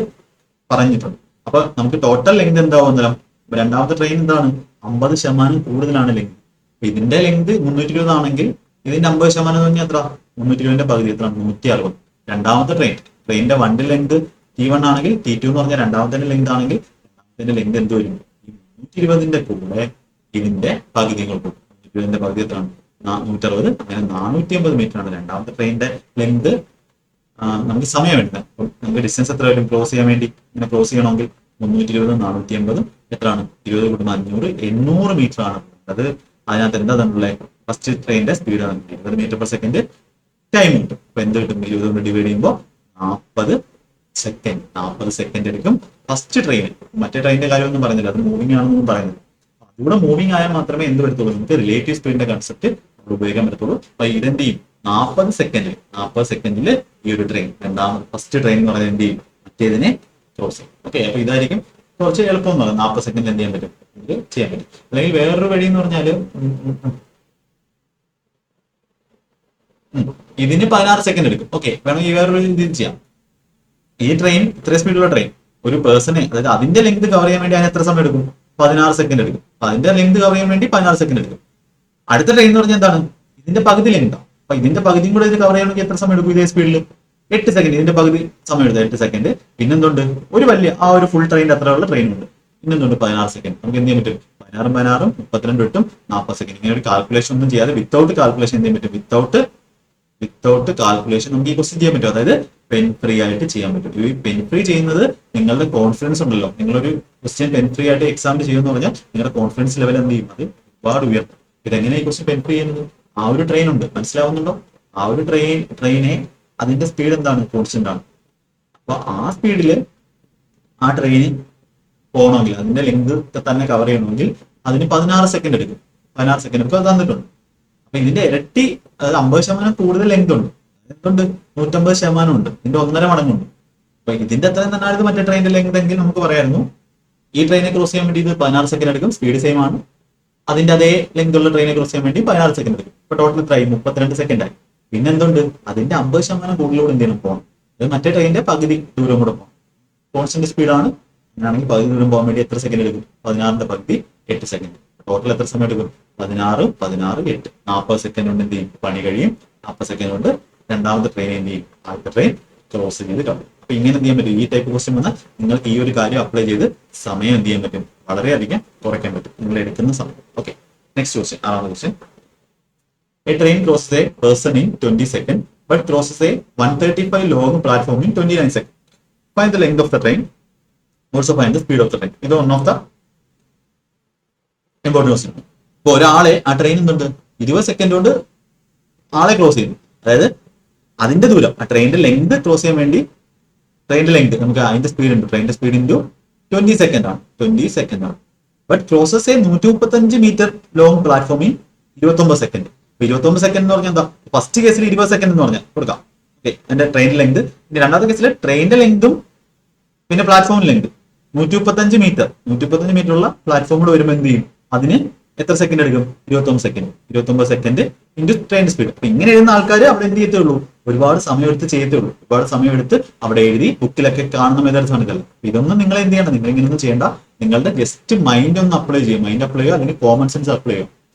പറഞ്ഞിട്ടുണ്ട്. അപ്പൊ നമുക്ക് ടോട്ടൽ ലെങ്ത് എന്താവും? രണ്ടാമത്തെ ട്രെയിൻ എന്താണ്? 50% കൂടുതലാണ് ലെങ്ത്. ഇതിന്റെ ലെങ്ത് 320 ആണെങ്കിൽ ഇതിന്റെ 50% എന്ന് പറഞ്ഞാൽ എത്ര? 320ന്റെ പകുതി എത്ര? 160. രണ്ടാമത്തെ ട്രെയിനിന്റെ വണ്ടി ലെങ്ത് T1 ആണെങ്കിൽ T2 എന്ന് പറഞ്ഞാൽ രണ്ടാമത്തെ ലെങ്ത് ആണെങ്കിൽ രണ്ടാമത്തെ ലെങ്ത് എന്ത് വരും? 120ന്റെ കൂടെ ഇതിന്റെ പകുതി കൊടുക്കും. 120ന്റെ പകുതി എത്രയാണ്? 160. അങ്ങനെ 450 മീറ്റർ ആണ് രണ്ടാമത്തെ ട്രെയിനിന്റെ ലെങ്ത്. നമുക്ക് സമയം എടുക്കാം. നമുക്ക് ഡിസ്റ്റൻസ് എത്ര വരും? ക്രോസ് ചെയ്യാൻ വേണ്ടി ഇങ്ങനെ ക്രോസ് ചെയ്യണമെങ്കിൽ 320 450 എത്രയാണ്? 20 × 500 800 മീറ്റർ ആണ്. അത് അതിനകത്ത് എന്താ തന്നുള്ളത്? ഫസ്റ്റ് ട്രെയിനിന്റെ സ്പീഡ് ആണ് 20 മീറ്റർ പെർ സെക്കൻഡ്. ടൈം കിട്ടും. അപ്പൊ എന്ത് കിട്ടും? 20 കൊണ്ട് ഡിവൈഡ് ചെയ്യുമ്പോൾ 40 സെക്കൻഡ് എടുക്കും ഫസ്റ്റ് ട്രെയിൻ. മറ്റേ ട്രെയിനിന്റെ കാര്യമൊന്നും പറയുന്നില്ല, അത് മൂവിംഗ് ആണെന്നൊന്നും പറയുന്നില്ല. അതിലൂടെ മൂവിംഗ് ആയാൽ മാത്രമേ എന്ത് വരത്തുള്ളൂ? നമുക്ക് റിലേറ്റീവ് സ്പീഡിന്റെ കൺസെപ്റ്റ് ഉപയോഗിക്കാൻ പറ്റത്തുള്ളൂ. അപ്പൊ ഇതെന്ത് ചെയ്യും? 40 സെക്കൻഡിൽ ഈ ഒരു ട്രെയിൻ, ഫസ്റ്റ് ട്രെയിൻ എന്ന് പറയുന്നത് എന്ത് ചെയ്യും? മറ്റേതിനെ ക്രോസ് ചെയ്യും. ഓക്കെ, അപ്പൊ ഇതായിരിക്കും കുറച്ച് എളുപ്പം എന്ന് പറയുന്നത്. 40 സെക്കൻഡിൽ എന്ത് ചെയ്യാൻ പറ്റും? ചെയ്യാൻ പറ്റും. അല്ലെങ്കിൽ വേറൊരു വഴി എന്ന് പറഞ്ഞാല് ഇതിന് 16 സെക്കൻഡ് എടുക്കും. ഓക്കെ, വേണമെങ്കിൽ വേറൊരു രീതി ചെയ്യാം. ഈ ട്രെയിൻ ഇത്രയും സ്പീഡുള്ള ട്രെയിൻ ഒരു പേഴ്സണെ, അതായത് അതിന്റെ ലെങ്ത് കവർ ചെയ്യാൻ വേണ്ടി അതിന് എത്ര സമയം എടുക്കും? 16 സെക്കൻഡ് എടുക്കും. അതിന്റെ ലെങ്ത് കവർ ചെയ്യാൻ വേണ്ടി 16 സെക്കൻഡ് എടുക്കും. അടുത്ത ട്രെയിൻ എന്ന് പറഞ്ഞാൽ എന്താണ്? ഇതിന്റെ പകുതി ലെങ്ത്. അപ്പൊ ഇതിന്റെ പകുതിയും കൂടെ ഇത് കവർ ചെയ്യണമെങ്കിൽ എത്ര സമയം എടുക്കും? ഇതേ സ്പീഡിൽ 8 സെക്കൻഡ്. ഇതിന്റെ പകുതി സമയം എടുത്താൽ 8 സെക്കൻഡ്. പിന്നെന്തുണ്ട്? ഒരു വലിയ ആ ഒരു ഫുൾ ട്രെയിനിന്റെ അത്രയുള്ള ട്രെയിൻ ഉണ്ട്. പിന്നെന്തുണ്ട്? 16 സെക്കൻഡ്. നമുക്ക് എന്ത് ചെയ്യാൻ പറ്റും? 16 32 കിട്ടും 40 സെക്കൻഡ്. ഇങ്ങനെ ഒരു കാൽക്കുലേഷൻ ഒന്നും ചെയ്യാതെ വിത്തൗട്ട് കാൽക്കുലേഷൻ എന്ത് ചെയ്യാൻ പറ്റും? വിത്തൗട്ട് കാൽക്കുലേഷൻ നമുക്ക് ഈ ക്വസ്റ്റ്യൻ ചെയ്യാൻ പറ്റും. അതായത് പെൻ ഫ്രീ ആയിട്ട് ചെയ്യാൻ പറ്റും. ഈ പെൻ ഫ്രീ ചെയ്യുന്നത് നിങ്ങളുടെ കോൺഫിഡൻസ് ഉണ്ടല്ലോ. നിങ്ങളൊരു ക്വസ്റ്റ്യൻ പെൻ ഫ്രീ ആയിട്ട് എക്സാമിന് ചെയ്യുമെന്ന് പറഞ്ഞാൽ നിങ്ങളുടെ കോൺഫിഡൻസ് ലെവൽ എന്ത് ചെയ്യും? അത് ഒരുപാട് ഉയർത്തും. ഇതെങ്ങനെ ഈ ക്വസ്റ്റ്യൻ പെൻ ഫ്രീ ചെയ്യുന്നത്? ആ ഒരു ട്രെയിൻ ഉണ്ട്, മനസ്സിലാവുന്നുണ്ടോ? ആ ഒരു ട്രെയിനെ അതിന്റെ സ്പീഡ് എന്താണ്? കോൺസ്റ്റന്റ് ആണ്. അപ്പൊ ആ സ്പീഡില് ആ ട്രെയിൻ പോകണമെങ്കിൽ അതിന്റെ ലെങ്ത് തന്നെ കവർ ചെയ്യണമെങ്കിൽ അതിന് 16 സെക്കൻഡ് എടുക്കും. 16 സെക്കൻഡ് എടുക്കും. അത് തന്നിട്ടുണ്ട്. അപ്പൊ ഇതിന്റെ ഇരട്ടി, അതായത് 50% കൂടുതൽ ലെങ്ത് ഉണ്ട്. എന്തുണ്ട്? 150% ഉണ്ട്. ഇതിന്റെ 1.5 മടങ്ങുണ്ട്. അപ്പൊ ഇതിന്റെ അത്രയും തന്നെയാണ് മറ്റേ ട്രെയിനിന്റെ ലെങ്ത് എങ്കിൽ നമുക്ക് പറയായിരുന്നു ഈ ട്രെയിനെ ക്രോസ് ചെയ്യാൻ വേണ്ടി ഇത് 16 സെക്കൻഡ് എടുക്കും. സ്പീഡ് സെയിം ആണ്. അതിന്റെ അതേ ലെങ്ത് ഉള്ള ട്രെയിനെ ക്രോസ് ചെയ്യാൻ വേണ്ടി 16 സെക്കൻഡ് എടുക്കും. ഇപ്പൊ ടോട്ടൽ എത്രയായി? 32 സെക്കൻഡ് ആയി. പിന്നെ എന്തുണ്ട്? അതിന്റെ 50% കൂടുതലൂടെ എന്ത് ചെയ്യണം? പോകണം. അത് മറ്റേ ട്രെയിനിന്റെ പകുതി ദൂരം കൂടെ പോകണം. കോൺസ്റ്റന്റ് സ്പീഡാണ്. അങ്ങനെയാണെങ്കിൽ പകുതി ദൂരം പോകാൻ വേണ്ടി എത്ര സെക്കൻഡ് എടുക്കും? 16ന്റെ പകുതി 8 സെക്കൻഡ്. ടോട്ടൽ എത്ര സമയം എടുക്കും? 16 8 40 സെക്കൻഡ് കൊണ്ട് എന്ത് ചെയ്യും? പണി കഴിയും. 40 സെക്കൻഡ് കൊണ്ട് രണ്ടാമത്തെ ട്രെയിൻ എന്ത് ചെയ്യും? ആദ്യത്തെ ട്രെയിൻ ക്രോസ് ചെയ്ത് കളയും. അപ്പൊ ഇങ്ങനെ എന്ത് ചെയ്യാൻ പറ്റും? ഈ ടൈപ്പ് ക്വസ്റ്റ്യൻ വന്നാൽ നിങ്ങൾക്ക് ഈ ഒരു കാര്യം അപ്ലൈ ചെയ്ത് സമയം എന്ത് ചെയ്യാൻ പറ്റും? വളരെയധികം കുറയ്ക്കാൻ പറ്റും, നിങ്ങൾ എടുക്കുന്ന സമയം. ഓക്കെ, നെക്സ്റ്റ് ക്വസ്റ്റ്യൻ, 6ാമത്തെ question. A train crosses a person in 20 seconds but crosses a 135 long platform in 29 seconds. Find the length of the train. Also find the speed of the train. ഇത് one of the important question. ഇപ്പൊ ഒരാളെ ആ ട്രെയിൻ എന്തുണ്ട്? 20 സെക്കൻഡ് കൊണ്ട് ആളെ ക്രോസ് ചെയ്യുന്നു. അതായത് അതിന്റെ ദൂരം, ആ ട്രെയിനിന്റെ ലെങ്ത് ക്രോസ് ചെയ്യാൻ വേണ്ടി ട്രെയിനിന്റെ ലെങ്ത് നമുക്ക് അതിന്റെ സ്പീഡ് ഉണ്ട്, ട്രെയിനിന്റെ സ്പീഡ് ഇൻറ്റു 20 സെക്കൻഡ് ആണ്, 20 സെക്കൻഡ് ആണ്. ബട്ട് ക്രോസസ് 135 മീറ്റർ ലോങ് പ്ലാറ്റ്ഫോമിൽ 29 സെക്കൻഡ്. 29 സെക്കൻഡ് എന്ന് പറഞ്ഞാൽ എന്താ, ഫസ്റ്റ് കേസിൽ 20 സെക്കൻഡ് എന്ന് പറഞ്ഞാൽ കൊടുക്കാം. ഓക്കെ, എന്റെ ട്രെയിൻ ലെങ്ത്. ഇനി രണ്ടാമത്തെ കേസിൽ ട്രെയിനിന്റെ ലെങ്തും പിന്നെ പ്ലാറ്റ്ഫോം ലെങ്ത് 135 മീറ്റർ, 135 മീറ്റർ ഉള്ള പ്ലാറ്റ്ഫോമിൽ വരുമ്പോൾ എന്ത് ചെയ്യും, അതിന് എത്ര സെക്കൻഡ് എടുക്കും, 29 second. 29 second into train speed. അപ്പൊ ഇങ്ങനെ എഴുതുന്ന ആൾക്കാർ അവിടെ എന്ത് ചെയ്യത്തുള്ളൂ, ഒരുപാട് സമയം എടുത്ത് ചെയ്യത്തുള്ളൂ. ഒരുപാട് സമയം എടുത്ത് അവിടെ എഴുതി ബുക്കിലൊക്കെ കാണുന്ന മെത്തേഡ്സ് ആണ്. ഇതൊന്നും നിങ്ങൾ എന്ത് ചെയ്യണം, നിങ്ങൾ ഇങ്ങനെയൊന്നും ചെയ്യേണ്ട. നിങ്ങളുടെ ജസ്റ്റ് മൈൻഡ് ഒന്ന് അപ്ലൈ ചെയ്യും, മൈൻഡ് അപ്ലൈ ചെയ്യുക, അല്ലെങ്കിൽ കോമൺ സെൻസ് അപ്ലൈ ചെയ്യും.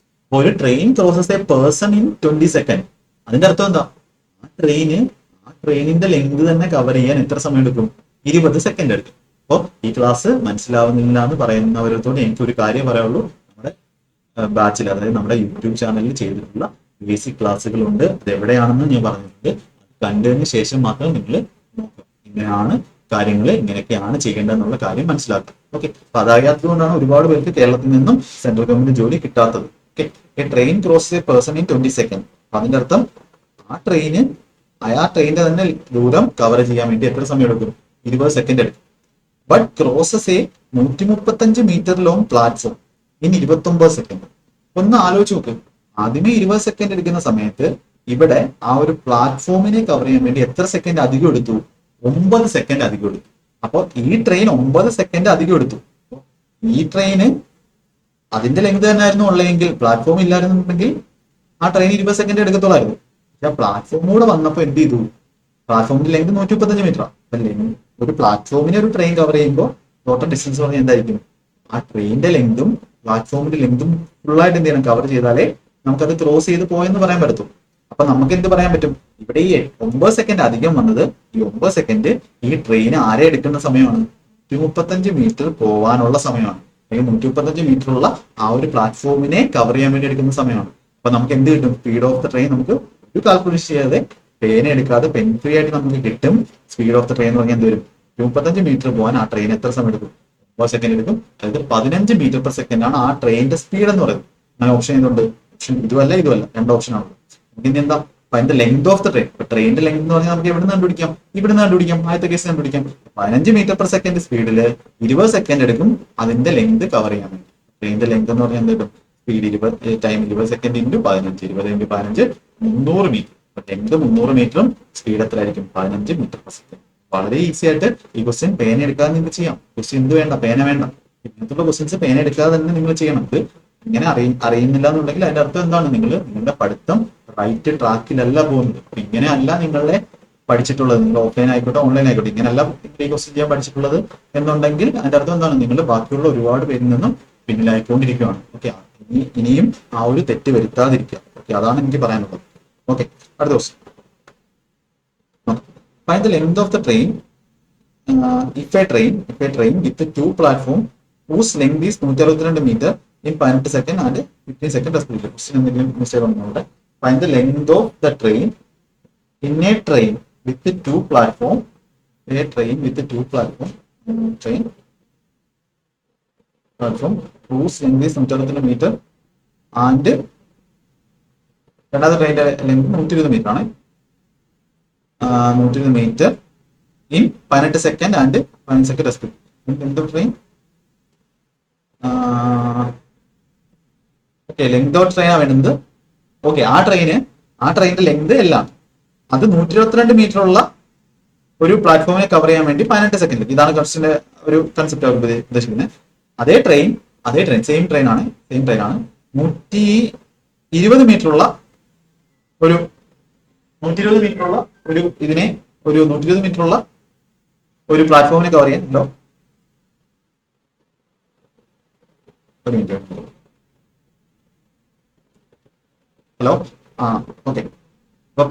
അപ്പോൾ ഒരു train crosses A person in 20 second. അതിന്റെ അർത്ഥം എന്താ, ആ ട്രെയിനിന്റെ ലെങ്ത് തന്നെ കവർ ചെയ്യാൻ എത്ര സമയം എടുക്കും, 20 സെക്കൻഡ് എടുക്കും. അപ്പോൾ ഈ ക്ലാസ് മനസ്സിലാവുന്നില്ല എന്ന് പറയുന്നവരോട് എനിക്കൊരു കാര്യം പറയാനുള്ളൂ. നമ്മുടെ ബാച്ചിൽ, അതായത് നമ്മുടെ യൂട്യൂബ് ചാനലിൽ ചെയ്തിട്ടുള്ള ബേസിക് ക്ലാസ്സുകളുണ്ട്. അത് എവിടെയാണെന്ന് ഞാൻ പറഞ്ഞിട്ടുണ്ട്. അത് കണ്ടതിന് ശേഷം മാത്രം നിങ്ങൾ നോക്കുക, ഇങ്ങനെയാണ് കാര്യങ്ങൾ, ഇങ്ങനെയൊക്കെയാണ് ചെയ്യേണ്ടതെന്നുള്ള കാര്യം മനസ്സിലാക്കുക. ഓക്കെ, അപ്പൊ അതറിയാത്തത് കൊണ്ടാണ് ഒരുപാട് പേർക്ക് കേരളത്തിൽ നിന്നും സെൻട്രൽ ഗവൺമെന്റ് ജോലി കിട്ടാത്തത്. Okay, A train cross a person in 20 second. അതിന്റെ അർത്ഥം ആ ട്രെയിനിന്റെ തന്നെ ദൂരം കവർ ചെയ്യാൻ വേണ്ടി എത്ര സമയം എടുക്കും, 20 സെക്കൻഡ് എടുക്കും. But crosses 135 metre long platform in 29 second. ഒന്ന് ആലോചിച്ച് നോക്ക്, ആദ്യമേ 20 സെക്കൻഡ് എടുക്കുന്ന സമയത്ത് ഇവിടെ ആ ഒരു പ്ലാറ്റ്ഫോമിനെ കവർ ചെയ്യാൻ വേണ്ടി എത്ര സെക്കൻഡ് അധികം എടുത്തു, 9 സെക്കൻഡ് അധികം എടുത്തു. അപ്പോൾ ഈ ട്രെയിൻ 9 സെക്കൻഡ് അധികം എടുത്തു. ഈ ട്രെയിന് അതിന്റെ ലെങ്ത് തന്നെ ആയിരുന്നു ഉള്ളതെങ്കിൽ, പ്ലാറ്റ്ഫോം ഇല്ലായിരുന്നുണ്ടെങ്കിൽ ആ ട്രെയിൻ 20 സെക്കൻഡ് എടുക്കത്തോളായിരുന്നു. പക്ഷെ ആ പ്ലാറ്റ്ഫോം കൂടെ വന്നപ്പോൾ എന്ത് ചെയ്തു, പ്ലാറ്റ്ഫോമിന്റെ ലെങ്ത് 135 മീറ്റർ ആണ്. ഒരു പ്ലാറ്റ്ഫോമിനെ ഒരു ട്രെയിൻ കവർ ചെയ്യുമ്പോൾ ടോട്ടൽ ഡിസ്റ്റൻസ് പറഞ്ഞാൽ എന്തായിരിക്കും, ആ ട്രെയിനിന്റെ ലെങ്തും പ്ലാറ്റ്ഫോമിന്റെ ലെങ്തും ഫുള്ളായിട്ട് എന്ത് ചെയ്യണം, കവർ ചെയ്താലേ നമുക്കത് ക്രോസ് ചെയ്ത് പോയെന്ന് പറയാൻ പറ്റും. അപ്പൊ നമുക്ക് എന്ത് പറയാൻ പറ്റും, ഇവിടെ ഈ 9 സെക്കൻഡ് അധികം വന്നത്, ഈ 9 സെക്കൻഡ് ഈ ട്രെയിൻ ആരെ എടുക്കുന്ന സമയമാണ്, 135 മീറ്റർ പോവാനുള്ള സമയമാണ്, അല്ലെങ്കിൽ 135 മീറ്റർ ഉള്ള ആ ഒരു പ്ലാറ്റ്ഫോമിനെ കവർ ചെയ്യാൻ വേണ്ടി എടുക്കുന്ന സമയമാണ്. അപ്പൊ നമുക്ക് എന്ത് കിട്ടും, സ്പീഡ് ഓഫ് ദ ട്രെയിൻ നമുക്ക് ഒരു കാൽക്കുലേഷൻ ചെയ്യാതെ, പേന എടുക്കാതെ പെൻ ഫ്രീ ആയിട്ട് നമുക്ക് കിട്ടും. സ്പീഡ് ഓഫ് ദ ട്രെയിൻ എന്ന് പറഞ്ഞാൽ എന്ത് വരും, 35 മീറ്റർ പോകാൻ ആ ട്രെയിൻ എത്ര സമയം എടുക്കും, 9 സെക്കൻഡ് എടുക്കും. അതായത് 15 മീറ്റർ പെർ സെക്കൻഡ് ആണ് ആ ട്രെയിനിന്റെ സ്പീഡ് എന്ന് പറയുന്നത്. അങ്ങനെ ഓപ്ഷൻ ചെയ്തുകൊണ്ട് ഓപ്ഷൻ ഇതുമല്ല, രണ്ട് ഓപ്ഷൻ ആണ്. ഇനി എന്താ, അതിന്റെ ലെങ്ത് ഓഫ് ദ ട്രെയിൻ. ട്രെയിനിന്റെ ലെങ്ത് എന്ന് പറഞ്ഞാൽ നമുക്ക് എവിടുന്ന് കണ്ടുപിടിക്കാം, ഇവിടുന്ന് കണ്ടുപിടിക്കാം, ആദ്യത്തെ കേസ് കണ്ടുപിടിക്കാം. 15 മീറ്റർ പെർ സെക്കൻഡ് സ്പീഡില് 20 സെക്കൻഡ് എടുക്കും അതിന്റെ ലെങ്ത് കവർ ചെയ്യാൻ വേണ്ടി. ട്രെയിനിന്റെ ലെങ്ത് എന്ന് പറഞ്ഞാൽ എന്ത് കിട്ടും, speed 20 time 20 second into 15, 20 into 15 300 metre. Length 300 മീറ്ററും സ്പീഡ് എത്ര ആയിരിക്കും, 15 മീറ്റർ പെർ സെക്കൻഡ്. വളരെ ഈസി ആയിട്ട് ഈ ക്വസ്റ്റ്യൻ പേന എടുക്കാതെ നിങ്ങൾക്ക് ചെയ്യാം. ക്വസ്റ്റ്യൻ എന്ത് വേണ്ട, പേന വേണ്ട. ഇങ്ങനത്തുള്ള ക്വസ്റ്റ്യൻസ് പേന എടുക്കാതെ തന്നെ നിങ്ങൾ ചെയ്യണം. ഇത് ഇങ്ങനെ അറിയുന്നില്ല എന്നുണ്ടെങ്കിൽ അതിന്റെ അർത്ഥം എന്താണ്, നിങ്ങളുടെ പഠിത്തം റൈറ്റ് ട്രാക്കിലല്ല പോകുന്നത്. ഇങ്ങനെ അല്ല നിങ്ങളെ പഠിച്ചിട്ടുള്ളത്, നിങ്ങൾ ഓഫ്ലൈൻ ആയിക്കോട്ടെ ഓൺലൈൻ ആയിക്കോട്ടെ, ഇങ്ങനെയല്ല ഈ ക്വസ്റ്റ്യൻ ചെയ്യാൻ പഠിച്ചിട്ടുള്ളത് എന്നുണ്ടെങ്കിൽ അതിന്റെ അർത്ഥം എന്താണ്, നിങ്ങൾ ബാക്കിയുള്ള ഒരുപാട് പേരിൽ നിന്നും പിന്നിലായിക്കൊണ്ടിരിക്കുകയാണ്. ഓക്കെ, ഇനിയും ആ ഒരു തെറ്റ് വരുത്താതിരിക്കുക. ഓക്കെ, അതാണ് എനിക്ക് പറയാനുള്ളത്. ഓക്കെ, അടുത്ത question. Find the length of the train if a train with two platform whose length is 162 meter in 18 second and 15 second respectively. Question എന്തെങ്കിലും മിസ്റ്റേക്ക് ഉണ്ടോ? Find the length of the train in a train with two platform, platform whose length is 162 meter and രണ്ടാമത്തെ ട്രെയിനിന്റെ ലെങ്ത് 120 മീറ്റർ ആണ്. 120 metre in 18 second and 15 second respect. എന്ത് ട്രെയിൻ, ഓക്കെ, ലെങ്ത് ഓഫ് ട്രെയിനാണ് വേണ്ടുന്നത്. ഓക്കെ, ആ ട്രെയിനിന്റെ ലെങ്ത് എല്ലാം അത് 122 മീറ്റർ ഉള്ള ഒരു പ്ലാറ്റ്ഫോമിനെ കവർ ചെയ്യാൻ വേണ്ടി 18 സെക്കൻഡ്. ഇതാണ് ക്വസ്റ്റിന്റെ ഒരു കൺസെപ്റ്റ് അവർ ഉദ്ദേശിക്കുന്നത്. അതേ ട്രെയിൻ സെയിം ട്രെയിൻ ആണ് 120 മീറ്റർ ഉള്ള ഒരു 120 മീറ്റർ ഉള്ള ഒരു പ്ലാറ്റ്ഫോമിനെ കവർ ചെയ്യാൻ. ഹലോ ഓക്കെ, അപ്പൊ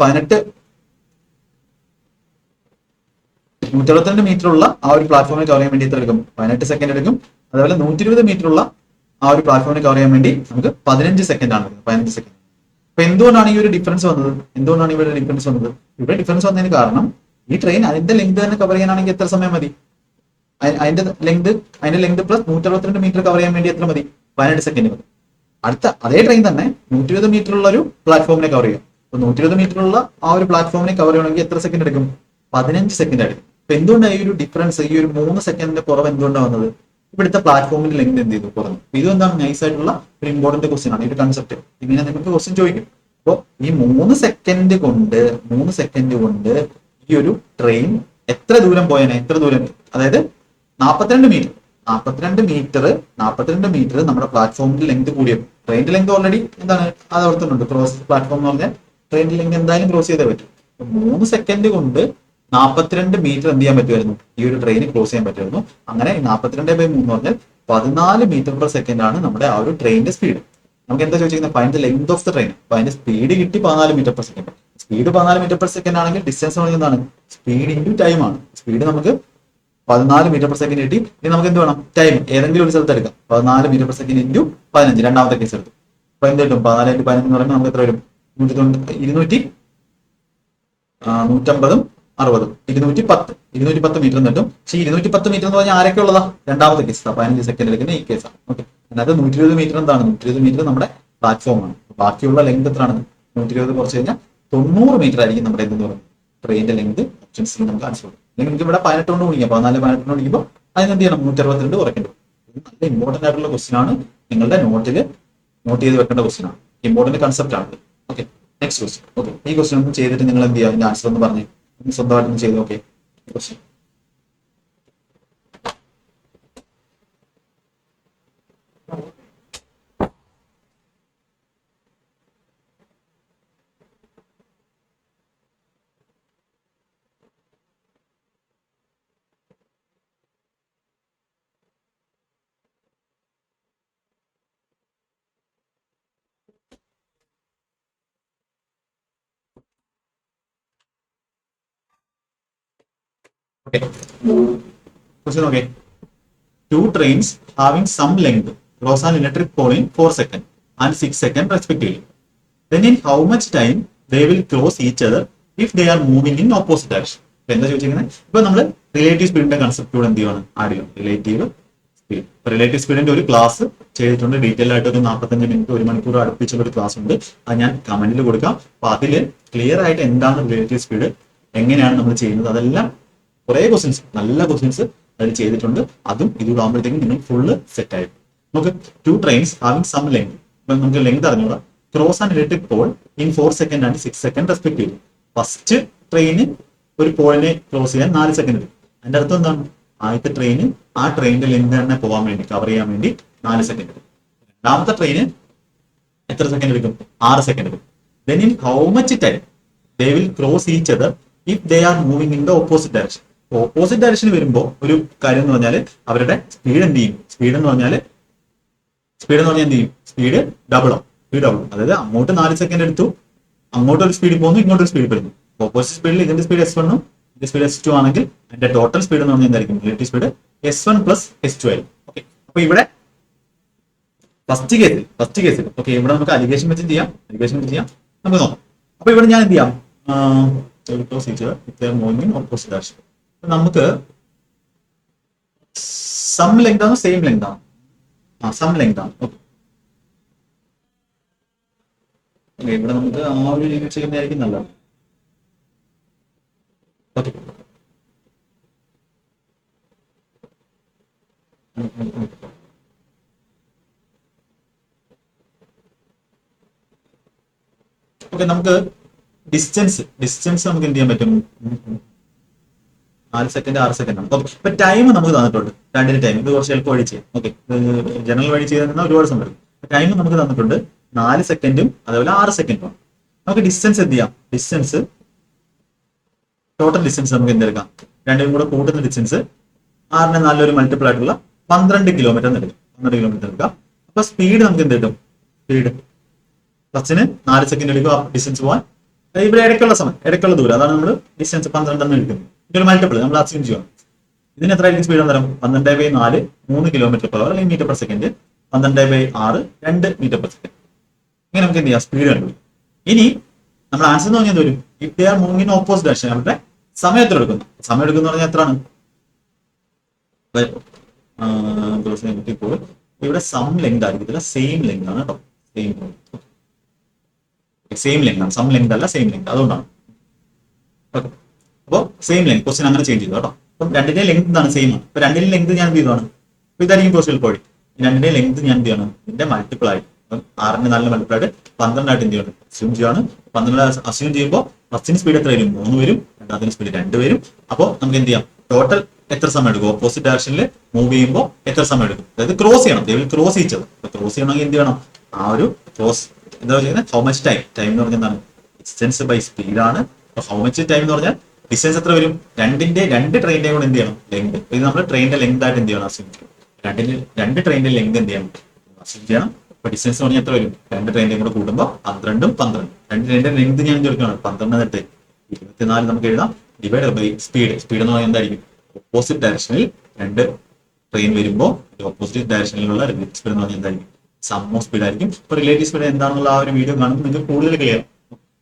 172 മീറ്റർ ഉള്ള ആ ഒരു പ്ലാറ്റ്ഫോമിനെ കവർ ചെയ്യാൻ വേണ്ടി എത്ര എടുക്കും, 18 സെക്കൻഡ് എടുക്കും. അതേപോലെ 120 മീറ്റർ ഉള്ള ആ ഒരു പ്ലാറ്റ്ഫോമിനെ കവർ ചെയ്യാൻ വേണ്ടി നമുക്ക് 15 സെക്കൻഡ് ആണ്, 15 സെക്കൻഡ്. അപ്പൊ എന്തുകൊണ്ടാണ് ഈ ഒരു ഡിഫറൻസ് വന്നത്, ഇവിടെ ഡിഫറൻസ് വന്നതിന് കാരണം ഈ ട്രെയിൻ അതിന്റെ ലെങ്ത് തന്നെ കവർ ചെയ്യാനാണെങ്കിൽ എത്ര സമയം മതി, അതിന്റെ ലെങ്ത് പ്ലസ് 162 മീറ്റർ കവർ ചെയ്യാൻ വേണ്ടി എത്ര മതി, 18 സെക്കൻഡ് മതി. അടുത്ത അതേ ട്രെയിൻ തന്നെ 120 മീറ്റർ ഉള്ള ഒരു പ്ലാറ്റ്ഫോമിനെ കവർ ചെയ്യാം. അപ്പൊ 120 മീറ്റർ ഉള്ള ആ ഒരു പ്ലാറ്റ്ഫോമിനെ കവർ ചെയ്യണമെങ്കിൽ എത്ര സെക്കൻഡ് എടുക്കും, 15 സെക്കൻഡ് എടുക്കും. അപ്പൊ എന്തുകൊണ്ടാണ് ഈ ഒരു ഡിഫറൻസ്, ഈ ഒരു 3 സെക്കൻഡിന്റെ കുറവ് എന്തുകൊണ്ടാണ് വന്നത്? ഇവിടുത്തെ പ്ലാറ്റ്ഫോമിന്റെ ലെങ്ത് എന്ത് ചെയ്തു? കുറഞ്ഞു. ഇത് എന്താണ് നൈസ് ആയിട്ടുള്ള ഒരു ഇമ്പോർട്ടന്റ് ക്വസ്റ്റ്യൻ ആണ്, ഈ ഒരു കൺസെപ്റ്റ്. ഇങ്ങനെ നിങ്ങൾക്ക് ക്വസ്റ്റ്യൻ ചോദിക്കും. അപ്പോൾ ഈ 3 സെക്കൻഡ് കൊണ്ട് ഈ ഒരു ട്രെയിൻ എത്ര ദൂരം പോയേനെ? എത്ര ദൂരം? അതായത് 42 മീറ്റർ. 42 മീറ്റർ നമ്മുടെ പ്ലാറ്റ്ഫോമിന്റെ ലെങ്ത് കൂടിയത്. ട്രെയിനിന്റെ ലെങ്ത് ഓൾറെഡി എന്താണ് അത് ഓർത്തുന്നുണ്ട്, ക്രോസ് പ്ലാറ്റ്ഫോം എന്ന് പറഞ്ഞാൽ ട്രെയിനിന്റെ ലെങ്ത് എന്തായാലും ക്രോസ് ചെയ്തേ പറ്റും. 3 സെക്കൻഡ് കൊണ്ട് 42 മീറ്റർ എന്ത് ചെയ്യാൻ പറ്റുമായിരുന്നു? ഈ ഒരു ട്രെയിൻ ക്രോസ് ചെയ്യാൻ പറ്റുമായിരുന്നു. അങ്ങനെ 42/3 എന്ന് പറഞ്ഞാൽ 14 മീറ്റർ/സെക്കൻഡ് ആണ് നമ്മുടെ ആ ഒരു ട്രെയിനിന്റെ സ്പീഡ്. നമുക്ക് എന്താ ചോദിച്ചിരിക്കുന്നത്? Find the length of the train. അപ്പൊ അതിന്റെ സ്പീഡ് കിട്ടി 14 മീറ്റർ/സെക്കൻഡ്. സ്പീഡ് 14 മീറ്റർ/സെക്കൻഡ് ആണെങ്കിൽ ഡിസ്റ്റൻസ് എന്താണ്? സ്പീഡ് ഇൻറ്റു ടൈം ആണ്. സ്പീഡ് നമുക്ക് 14 മീറ്റർ/സെക്കൻഡ് കിട്ടി. ഇനി നമുക്ക് എന്ത് വേണം? ടൈം ഏതെങ്കിലും ഒരു സ്ഥലത്ത് എടുക്കാം. 14 മീറ്റർ/സെക്കൻഡ് ഇൻറ്റു 15, രണ്ടാമത്തെ കേസ് എടുത്തു. അപ്പൊ എന്ത് കിട്ടും? 14 × 15 എന്ന് പറയുമ്പോൾ നമുക്ക് എത്ര വരും? 150, 150, 60, 210 മീറ്റർ കിട്ടും. പക്ഷേ 210 മീറ്റർ എന്ന് പറഞ്ഞാൽ ആരൊക്കെ ഉള്ളതാ? രണ്ടാമത്തെ കേസ്, 15 സെക്കൻഡ് എടുക്കുന്ന ഈ കേസാണ്. ഓക്കെ, അതിനകത്ത് 120 മീറ്റർ എന്താണ്? 120 മീറ്റർ നമ്മുടെ പ്ലാറ്റ്ഫോമാണ്. ബാക്കിയുള്ള ലെങ്ത് എത്രയാണ്? 120 കുറച്ച് കഴിഞ്ഞാൽ 90 മീറ്റർ ആയിരിക്കും നമ്മുടെ എന്തെന്ന് പറയുന്നത് ട്രെയിനിന്റെ ലെങ്ത്. ഓപ്ഷൻ സി നമുക്ക് ആൻസർ കൊടുക്കും. അല്ലെങ്കിൽ നമുക്ക് ഇവിടെ 18 കൊണ്ട് ഗുണിക്കാം. 14 18 ഗുണിക്കുമ്പോൾ അതിന് എന്ത് ചെയ്യണം? 162 കുറയ്ക്കേണ്ടത്. ഇത് നല്ല ഇമ്പോർട്ടന്റ് ആയിട്ടുള്ള ക്വസ്റ്റ്യൻ ആണ്. നിങ്ങളുടെ നോട്ട് ചെയ്ത് വെക്കേണ്ട ക്വസ്റ്റ്യൻ ആണ്. ഇമ്പോർട്ടന്റ് കൺസെപ്റ്റ് ആണ്. Okay, next question. ഓക്കെ, ഈ ക്വസ്റ്റ്യൻ ഒന്ന് ചെയ്തിട്ട് നിങ്ങൾ എന്ത് ചെയ്യുക? അതിന്റെ ആൻസർ ഒന്ന് പറഞ്ഞ് സ്വന്തമായിട്ടൊന്ന് ചെയ്ത്. Okay, question. Okay. Question okay. Two trains having some length cross an electric pole in 4 seconds and 6 seconds respectively. Then in how much time they will cross each other if they are moving in opposite direction? എന്താ ചോദിച്ചിരിക്കുന്നത്? ഇപ്പൊ നമ്മൾ റിലേറ്റീവ് സ്പീഡിന്റെ കൺസെപ്റ്റോട് എന്ത് ചെയ്യണം? ആഡ് ചെയ്യണം. Relative speed. റിലേറ്റീവ് സ്പീഡിന്റെ ഒരു ക്ലാസ് ചെയ്തിട്ടുണ്ട്. ഡീറ്റെയിൽ ആയിട്ട് ഒരു 45 മിനിറ്റ് 1 മണിക്കൂർ അടുപ്പിച്ചുള്ള ഒരു ക്ലാസ് ഉണ്ട്. അത് ഞാൻ കമന്റിൽ കൊടുക്കാം. അപ്പൊ അതിൽ ക്ലിയർ ആയിട്ട് എന്താണ് റിലേറ്റീവ് സ്പീഡ്, എങ്ങനെയാണ് നമ്മൾ ചെയ്യുന്നത്, അതെല്ലാം കുറെ ക്വസ്റ്റ്യൻസ്, നല്ല ക്വസ്റ്റ്യൻസ് അതിൽ ചെയ്തിട്ടുണ്ട്. അതും ഇതുകൂടെ ആകുമ്പോഴത്തേക്കും നിങ്ങൾ ഫുള്ള് സെറ്റ് ആയിട്ട് നമുക്ക് two trains having some length. ഇപ്പൊ നമുക്ക് ലെങ്ത് അറിഞ്ഞൂടാ. Cross and electric pole in 4 second and 6 second respectively. First ട്രെയിന് ഒരു പോളിനെ ക്രോസ് ചെയ്യാൻ 4 സെക്കൻഡ് എടുക്കും. അതിന്റെ അർത്ഥം എന്താണ്? ആദ്യത്തെ ട്രെയിന് ആ ട്രെയിനിന്റെ ലെങ്ത് തന്നെ പോകാൻ വേണ്ടി, കവർ ചെയ്യാൻ വേണ്ടി 4 സെക്കൻഡ് എടുക്കും. രണ്ടാമത്തെ ട്രെയിന് എത്ര സെക്കൻഡ് എടുക്കും? 6 സെക്കൻഡ് എടുക്കും. Then in how much time they will cross each other if they are moving in the opposite direction. Opposite direction വരുമ്പോൾ ഒരു കാര്യം എന്ന് പറഞ്ഞാൽ അവരുടെ സ്പീഡ് എന്ത് ചെയ്യും? സ്പീഡ് എന്ന് പറഞ്ഞാൽ എന്ത് ചെയ്യും? സ്പീഡ് ഡബിൾ ആവും. അതായത് അങ്ങോട്ട് 4 സെക്കൻഡ് എടുത്തു, അങ്ങോട്ട് ഒരു സ്പീഡിൽ പോകുന്നു, ഇങ്ങോട്ട് ഒരു സ്പീഡിൽ വരുന്നു. ഓപ്പോസിറ്റ് സ്പീഡിൽ ഇതിന്റെ സ്പീഡ് S1 ഉം ഇതിന്റെ സ്പീഡ് S2 ആണെങ്കിൽ അതിന്റെ ടോട്ടൽ സ്പീഡ് എന്ന് പറഞ്ഞാൽ എന്തായിരിക്കും? റിലേറ്റീവ് സ്പീഡ് S1 + S2 ആയിരിക്കും. ഓക്കെ, അപ്പൊ ഇവിടെ ഫസ്റ്റ് കേസിൽ ഓക്കെ, ഇവിടെ നമുക്ക് അലിഗേഷൻ വെച്ച് ചെയ്യാം. നമുക്ക് നോക്കാം. അപ്പൊ ഇവിടെ ഞാൻ എന്ത് ചെയ്യാം? Opposite direction. നമുക്ക് സം ലെങ്ത് ആണോ സെയിം ലെങ്ത് ആണോ? സം ലെങ്ത് ആണ്. ഓക്കെ, ഇവിടെ നമുക്ക് ആ ഒരു രീതി ചെയ്യുന്നതായിരിക്കും നല്ലത്. ഓക്കെ, നമുക്ക് ഡിസ്റ്റൻസ് നമുക്ക് എന്ത് ചെയ്യാൻ പറ്റും? 4 സെക്കൻഡ് 6 സെക്കൻഡ് ആണ്. ഓക്കെ, ഇപ്പൊ ടൈം നമുക്ക് തന്നിട്ടുണ്ട്. രണ്ടിന് ടൈം ഇത് കുറച്ച് എളുപ്പം വഴി ചെയ്യാം. ഓക്കെ, ജനറൽ വഴി ചെയ്താൽ ഒരുപാട് സമയം എടുക്കും. ടൈം നമുക്ക് തന്നിട്ടുണ്ട് 4 സെക്കൻഡും അതേപോലെ 6 സെക്കൻഡും. നമുക്ക് ഡിസ്റ്റൻസ് എന്ത് ചെയ്യാം? ടോട്ടൽ ഡിസ്റ്റൻസ് നമുക്ക് എന്തെടുക്കാം? രണ്ടും കൂടെ കൂട്ടുന്ന ഡിസ്റ്റൻസ് 6നെ 4 ഒരു മൾട്ടിപ്പിൾ ആയിട്ടുള്ള 12 കിലോമീറ്റർ എടുക്കാം. 12 കിലോമീറ്റർ എടുക്കാം. അപ്പൊ സ്പീഡ് നമുക്ക് എന്ത് കിട്ടും? സ്പീഡ് ഫസ്റ്റിന് 4 സെക്കൻഡ് എടുക്കും ആ ഡിസ്റ്റൻസ് പോകാൻ. ഇവിടെ ഇടയ്ക്കുള്ള ദൂരം, അതാണ് നമ്മൾ ഡിസ്റ്റൻസ് 12 എന്ന് എടുക്കുന്നത്. ഇതൊരു മൾട്ടിപ്പിൾ നമ്മൾ അസ്യൂം ചെയ്യാം. ഇതിന് എത്ര ആയിരിക്കും സ്പീഡ്? അന്നേരം 12/4 3 കിലോമീറ്റർ പെർ അവർ അല്ലെങ്കിൽ metre per second. 12/6 2 metre per second. ഇങ്ങനെ നമുക്ക് എന്ത് ചെയ്യാം? സ്പീഡ് കണ്ടുപിടിക്കും. ഇനി നമ്മൾ ആൻസർ എന്ന് പറഞ്ഞാൽ വരും if they are moving in opposite direction. അവരുടെ സമയം എടുക്കുന്ന പറഞ്ഞാൽ എത്രയാണ്? ഇവിടെ സം ലെങ്ത് ആയിരിക്കത്തില്ല, സെയിം ലെങ്ത് ആണ് കേട്ടോ. സെയിം ലെങ്ത് ആണ്, സം ലെങ്ത് അല്ല, സെയിം ലെങ്ത്. അതുകൊണ്ടാണ്. ഓക്കെ, അപ്പോൾ സെയിം ലെങ്ത് ക്വസ്റ്റ്യൻ അങ്ങനെ ചേഞ്ച് ചെയ്തു കേട്ടോ. അപ്പം രണ്ടിന്റെ ലെങ്ത് എന്താണ് സെയിം ആണ്. അപ്പൊ രണ്ടിന്റെ ലെങ്ത് ഞാൻ എന്ത് ചെയ്തതാണ്, അപ്പൊ ഇതായിരിക്കും ക്വസ്റ്റ്യൻ പോയി രണ്ടിന്റെ ലെങ്ത് ഞാൻ എന്ത് ചെയ്യണം, ഇതിന്റെ മൾട്ടിപ്പിൾ ആയി 6ന്റെ 4 മൾട്ടിപ്പിൾ ആയിട്ട് 12 എന്ത് ചെയ്യണം അസ്യൂം ചെയ്യാണ്. 12 അസ്യൂം ചെയ്യുമ്പോൾ ഫസ്റ്റിന് സ്പീഡ് എത്ര വരും, 3 വരും. രണ്ടാമത്തിന് സ്പീഡ് 2 വരും. അപ്പോൾ നമുക്ക് എന്ത് ചെയ്യാം, ടോട്ടൽ എത്ര സമയം എടുക്കും, ഓപ്പോസിറ്റ് ഡയറക്ഷനിൽ മൂവ് ചെയ്യുമ്പോൾ എത്ര സമയം എടുക്കും, അതായത് ക്രോസ് ചെയ്യണം, ദേ വിൽ ക്രോസ് ഈച്ചത്. ക്രോസ് ചെയ്യണമെങ്കിൽ എന്ത് ചെയ്യണം, ആ ഒരു ക്രോസ് എന്താ പറയുന്നത്, ഹൗ മച്ച് ടൈം, ടൈം എന്ന് പറഞ്ഞാൽ എന്താണ്, ഡിസ്റ്റൻസ് ബൈ സ്പീഡാണ്. ഹൗ മച്ച് ടൈം എന്ന് പറഞ്ഞാൽ ഡിസ്റ്റൻസ് എത്ര വരും, രണ്ട് ട്രെയിനിന്റെയും കൂടെ എന്ത് ചെയ്യണം ലെങ്ത്, ഇത് നമ്മൾ ട്രെയിനിന്റെ ലെങ്ത് ആയിട്ട് എന്ത് ചെയ്യണം അസ്യൂം ചെയ്യണം. രണ്ട് ട്രെയിനിന്റെ ലെങ്ത് എന്ത് ചെയ്യണം അസ്യൂം ചെയ്യണം. അപ്പൊ ഡിസ്റ്റൻസ് പറഞ്ഞാൽ എത്ര വരും, രണ്ട് ട്രെയിനിന്റെയും കൂടെ കൂടുമ്പോൾ 12 രണ്ട് ട്രെയിനിന്റെ ലെങ്ത് ഞാൻ ചോദിക്കണം 12 24 നമുക്ക് എഴുതാം ഡിവൈഡ് ബൈ സ്പീഡ്. സ്പീഡ് എന്ന് പറഞ്ഞാൽ എന്തായിരിക്കും, ഓപ്പോസിറ്റ് ഡയറക്ഷനിൽ രണ്ട് ട്രെയിൻ വരുമ്പോൾ ഓപ്പോസിറ്റ് ഡയറക്ഷനിലുള്ള സ്പീഡ് എന്ന് പറഞ്ഞാൽ എന്തായിരിക്കും, സം ഓഫ് സ്പീഡ് ആയിരിക്കും. ഇപ്പൊ റിലേറ്റീവ് സ്പീഡ് എന്താണെന്നുള്ള ആ ഒരു വീഡിയോ കാണുമ്പോൾ നിങ്ങൾക്ക് കൂടുതൽ ക്ലിയർ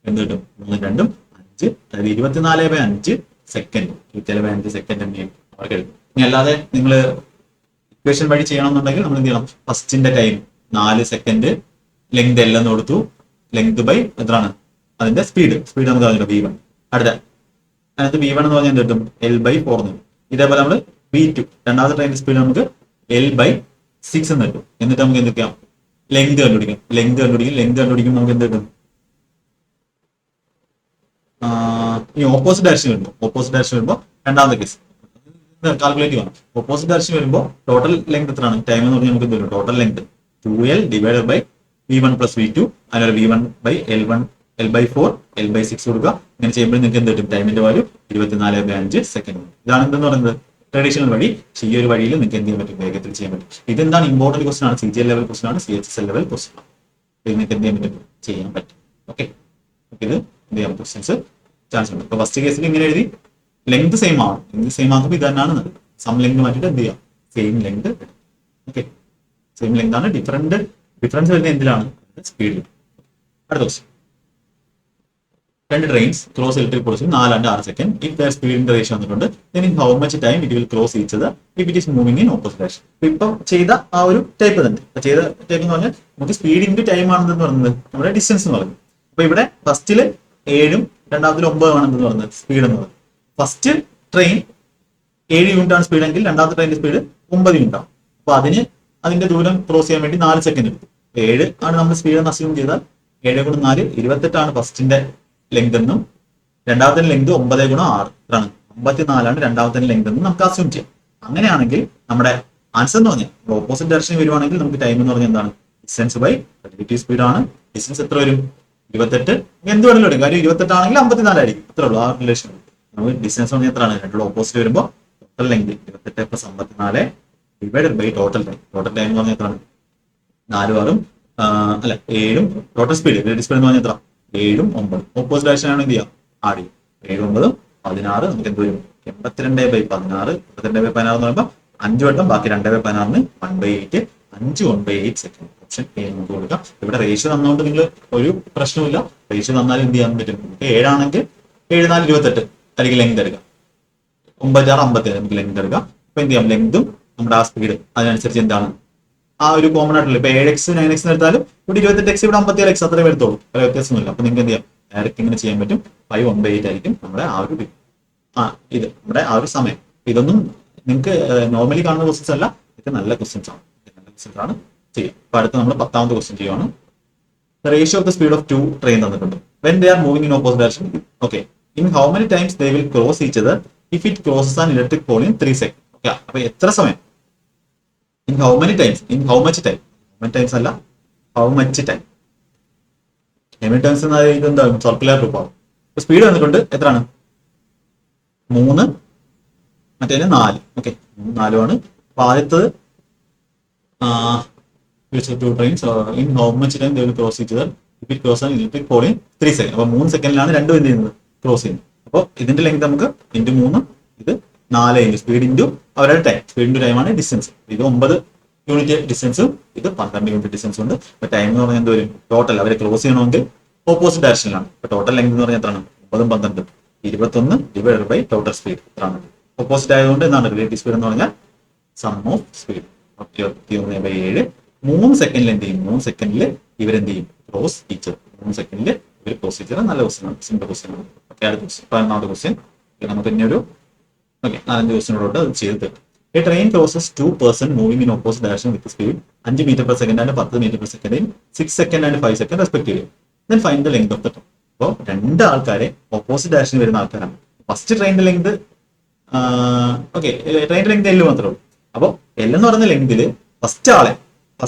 എന്ത് കിട്ടും, 3 2 5, അതായത് 24/5 സെക്കൻഡ്, 24/5 സെക്കൻഡ് തന്നെയാണ് അവർക്ക് എഴുതും. ഇനി അല്ലാതെ നിങ്ങൾ ഇക്വേഷൻ വഴി ചെയ്യണമെന്നുണ്ടെങ്കിൽ നമ്മൾ എന്ത് ചെയ്യണം, ഫസ്റ്റിന്റെ ടൈം 4 സെക്കൻഡ്, ലെങ്ത് എല്ലാം കൊടുത്തു, ലെങ്ത് ബൈ എത്രയാണ് അതിന്റെ സ്പീഡ് നമുക്ക് അറിഞ്ഞിട്ട് V1. അടുത്ത അതിനകത്ത് V1 എന്ന് പറഞ്ഞാൽ എന്ത് കിട്ടും, L/4 എന്ന്. ഇതേപോലെ നമ്മൾ V2 രണ്ടാമത്തെ ട്രെയിനിന്റെ സ്പീഡ് നമുക്ക് L/6 എന്ന് കിട്ടും. എന്നിട്ട് നമുക്ക് എന്തൊക്കെയാ ലെങ്ത് കണ്ടുപിടിക്കും നമുക്ക് എന്ത് കിട്ടും, ഈ ഓപ്പോസിറ്റ് ഡയറക്ഷൻ വരുമ്പോൾ രണ്ടാമത്തെ കേസ് കാൽക്കുലേറ്റീവ് ആണ്. ഓപ്പോസിറ്റ് ഡയറക്ഷൻ വരുമ്പോൾ ടോട്ടൽ ലെങ്ത് എത്രയാണ്, ടൈം എന്ന് പറഞ്ഞാൽ നമുക്ക് എന്ത് വരും, total length 2L divide by V1 plus V2, അതുപോലെ V1 ബൈ L/4 L/6 കൊടുക്കുക. ഇങ്ങനെ ചെയ്യുമ്പോൾ നിങ്ങൾക്ക് എന്ത് കിട്ടും, ടൈമിന്റെ വാല്യൂ 24/5 സെക്കൻഡ്. ഇതാണ് എന്തെന്ന് പറയുന്നത് ട്രഡീഷണൽ വഴി. ഈ ഒരു വഴിയിൽ നിങ്ങൾക്ക് എന്ത് ചെയ്യാൻ പറ്റും, വേഗത്തിൽ ചെയ്യാൻ പറ്റും. ഇതെന്താണ് ഇമ്പോർട്ടന്റ് ക്വസ്റ്റൻ ആണ്, CGL ലെവൽ ക്വസ്റ്റൻ ആണ്, CHSL ലെവൽ ക്വസ്റ്റൻ ആണ്. നിങ്ങൾക്ക് എന്ത് ചെയ്യാൻ പറ്റും. ഓക്കെ, ഇത് എന്ത് ചെയ്യാൻ ക്വസ്റ്റൻസ് ചാൻസ് ഉണ്ട്. ഇപ്പൊ ഫസ്റ്റ് കേസിൽ ഇങ്ങനെ എഴുതി ലെങ്ത് സെയിം ആണ്, ലെങ്ത് സെയിം ആകുമ്പോൾ ഇത് തന്നെയാണ് സം ലെങ്ത് മാറ്റിയിട്ട് എന്ത് ചെയ്യാം, same length. Okay, same length ആണ്, ഡിഫറൻസ് വരുന്നത് എന്തിലാണ്, സ്പീഡിൽ. അടുത്ത ക്വസ്റ്റൻ, രണ്ട് trains cross electric position 4 and 6 second. If their സ്പീഡിന്റെ റേഷ്യോ വന്നിട്ടുണ്ട്, then in how much time it will cross each other if it is moving in opposite direction. ഇപ്പൊ ചെയ്ത ആ ഒരു ടൈപ്പ് തന്നെ, ചെയ്ത ടൈപ്പ് എന്ന് പറഞ്ഞാൽ നമുക്ക് സ്പീഡ് ഇൻറ്റു ടൈം ആണെന്ന് പറയുന്നത് നമ്മുടെ ഡിസ്റ്റൻസ് എന്ന് പറയുന്നത്. അപ്പൊ ഇവിടെ ഫസ്റ്റില് 7 രണ്ടാമത്തിൽ 9 ആണെന്ന് പറയുന്നത് സ്പീഡ് എന്ന് പറയുന്നത്. ഫസ്റ്റ് ട്രെയിൻ 7 യൂണിറ്റ് ആണ് സ്പീഡ് എങ്കിൽ രണ്ടാമത്തെ ട്രെയിനിന്റെ സ്പീഡ് 9 യൂണിറ്റ് ആണ്. അപ്പൊ അതിന്റെ ദൂരം ക്രോസ് ചെയ്യാൻ വേണ്ടി 4 സെക്കൻഡ് എടുക്കും. 7 ആണ് നമ്മൾ സ്പീഡ് എന്ന് അസ്യൂം ചെയ്താൽ 7 × 4 28 ഫസ്റ്റിന്റെ ലെങ്ത് എന്നും രണ്ടാമത്തെ ലെങ്ത് 9 × 6 ഇതാണ് 54 രണ്ടാമത്തെ ലെങ്ത് എന്നും നമുക്ക് അസ്യൂം ചെയ്യാം. അങ്ങനെയാണെങ്കിൽ നമ്മുടെ ആൻസർ എന്ന് പറഞ്ഞാൽ ഓപ്പോസിറ്റ് ഡയറക്ഷൻ വരുവാണെങ്കിൽ നമുക്ക് ടൈം എന്ന് പറഞ്ഞാൽ എന്താണ്, ഡിസ്റ്റൻസ് ബൈ റിലേറ്റീവ് സ്പീഡ് ആണ്. ഡിസ്റ്റൻസ് എത്ര വരും, 28. എന്ത് വേണമെങ്കിലും വരും, കാര്യം 28 ആണെങ്കിൽ 54 ആയിരിക്കും, അത്രേ ഉള്ളൂ ആ റിലേഷൻ. നമുക്ക് ഡിസ്റ്റൻസ് പറഞ്ഞാൽ എത്രയാണ്, രണ്ടുള്ള ഓപ്പോസിറ്റ് വരുമ്പോൾ total length 28 + 54 divided by total time. Total time എന്ന് പറഞ്ഞാൽ എത്രയാണ്, 4 6 അല്ല 7 ടോട്ടൽ സ്പീഡ് റിലേറ്റീവ് സ്പീഡ് എന്ന് പറഞ്ഞാൽ എത്ര, 7 9. ഓപ്പോസിറ്റ് ഡയറക്ഷൻ ആണ് എന്ത് ചെയ്യാം, ആഡ് ചെയ്യും. 7 9 16 നമുക്ക് എന്ത് വരും, 82/16. 82/16 എന്ന് പറയുമ്പോൾ 5 വട്ടം, ബാക്കി 2/16 1/8, 5 1/8 സെക്കൻഡ്. ഓപ്ഷൻ എ നമുക്ക് കൊടുക്കാം. ഇവിടെ റേഷ്യോ തന്നുകൊണ്ട് നിങ്ങൾ ഒരു പ്രശ്നമില്ല, റേഷ്യോ തന്നാൽ എന്ത് ചെയ്യാൻ പറ്റും, 7 ആണെങ്കിൽ 7 4 28 അല്ലെങ്കിൽ ലെങ്ത് എടുക്കാം, 9 6 57 നമുക്ക് ലെങ്ത് എടുക്കാം. അപ്പൊ എന്ത് ചെയ്യാം, ലെങ്തും നമ്മുടെ ആ സ്പീഡ് അതിനനുസരിച്ച് എന്താണ് ആ ഒരു കോമൺ ആയിട്ടുള്ള. ഇപ്പൊ 7x 9x എടുത്താലും ഇവിടെ 28x ഇവിടെ 57x അത്രയും എടുത്തോളൂ, പല വ്യത്യാസമൊന്നുമില്ല. അപ്പൊ നിങ്ങൾക്ക് എന്ത് ചെയ്യാം, ഡയറക്റ്റ് ഇങ്ങനെ ചെയ്യാൻ പറ്റും. 5 1/8 ആയിരിക്കും നമ്മുടെ ആ ഒരു ഇത് നമ്മുടെ ആ ഒരു സമയം. ഇതൊന്നും നിങ്ങൾക്ക് നോർമലി കാണുന്ന ക്വസ്റ്റ്യൻസ് അല്ല, ഇത് നല്ല ക്വസ്റ്റ്യൻസ് ആണ്, ചെയ്യാം. അപ്പൊ അടുത്ത നമ്മൾ 10ാമത്തെ ക്വസ്റ്റ്യൻ ചെയ്യുവാണ്. Ratio of the speed of 2 train തന്നിട്ടുണ്ട്. When they are moving in opposite direction, okay, in how many times they will cross each other if it crosses an electric pole in 3 second. Okay, അപ്പൊ എത്ര സമയം, in how many times, in how much time, how many times അല്ല how much time. how many times എന്നാൽ ഇതെന്താ സർക്കുലർ രൂപമാണ്. സ്പീഡ് വന്നിട്ടുണ്ട് എത്രയാണ്, 3 മറ്റേ 4. ഓക്കെ, 4 ആണ്. അപ്പൊ ആദ്യത്തത് 2 trains in how much time they will cross each other if it cross an electric pole in 3 seconds. അപ്പൊ 3 സെക്കൻഡിലാണ് രണ്ടും എന്ത് ചെയ്യുന്നത്, ക്രോസ് ചെയ്യുന്നത്. അപ്പോൾ ഇതിന്റെ ലെങ്ത് നമുക്ക് ഇൻറ്റു 3, ഇത് 4 ഇൻറ്റു സ്പീഡ് ഇൻറ്റു അവരുടെ ടൈം. സ്പീഡ് ഇൻറ്റു ടൈമാണ് ഡിസ്റ്റൻസ്. ഇത് 9 യൂണിറ്റ് ഡിസ്റ്റൻസും ഇത് 12 യൂണിറ്റ് ഡിസ്റ്റൻസും ഉണ്ട്. അപ്പൊ ടൈം എന്ന് പറഞ്ഞാൽ എന്ത് വരും, ടോട്ടൽ അവരെ ക്രോസ് ചെയ്യണമെങ്കിൽ ഓപ്പോസിറ്റ് ഡയറക്ഷനിലാണ്. അപ്പൊ ടോട്ടൽ ലെങ്ത് എന്ന് പറഞ്ഞാൽ എത്രയാണ്, 9 12 21 ഡിവൈഡഡ് ബൈ ടോട്ടൽ സ്പീഡ് എത്രയാണ്. ഓപ്പോസിറ്റ് ആയതുകൊണ്ട് എന്താണ് റിലേറ്റീവ് സ്പീഡ് എന്ന് പറഞ്ഞാൽ സം ഓഫ് സ്പീഡ് 21/7. 3 സെക്കൻഡിൽ എന്ത് ചെയ്യും, 3 സെക്കൻഡിൽ ഇവരെന്ത് ചെയ്യും, ക്രോസ് ഈച്ച്. 3 സെക്കൻഡിൽ ഇവർ ക്രോസ് ഈച്ച്. നല്ല ക്വസ്റ്റ്യൻ ആണ്, സിമ്പിൾ ക്വസ്റ്റ്യൻ ആണ്. ഓക്കെ, അടുത്ത ക്വസ്റ്റ്യൻ 11ാമത്തെ ക്വസ്റ്റ്യൻ. നമുക്ക് ഇനി ഒരു ഓക്കെ 5 ക്വസ്റ്റിനോട്ട് അത് ചെയ്ത് തരും. A train crosses 2 person moving in opposite direction with speed 5 metre per second and 10 metre per second 6 second and 5 second respectively. Then find the length of the train. അപ്പോൾ രണ്ട് ആൾക്കാരെ ഓപ്പോസിറ്റ് ഡയറക്ഷനിൽ വരുന്ന ആൾക്കാരാണ്. ഫസ്റ്റ് ട്രെയിനിന്റെ ലെങ്ത് ഓക്കെ, ട്രെയിനിന്റെ ലെങ്ത് എല്ല് മാത്രമേ ഉള്ളൂ. അപ്പോൾ എൽ എന്ന് പറയുന്ന ലെങ്തിൽ ഫസ്റ്റ് ആളെ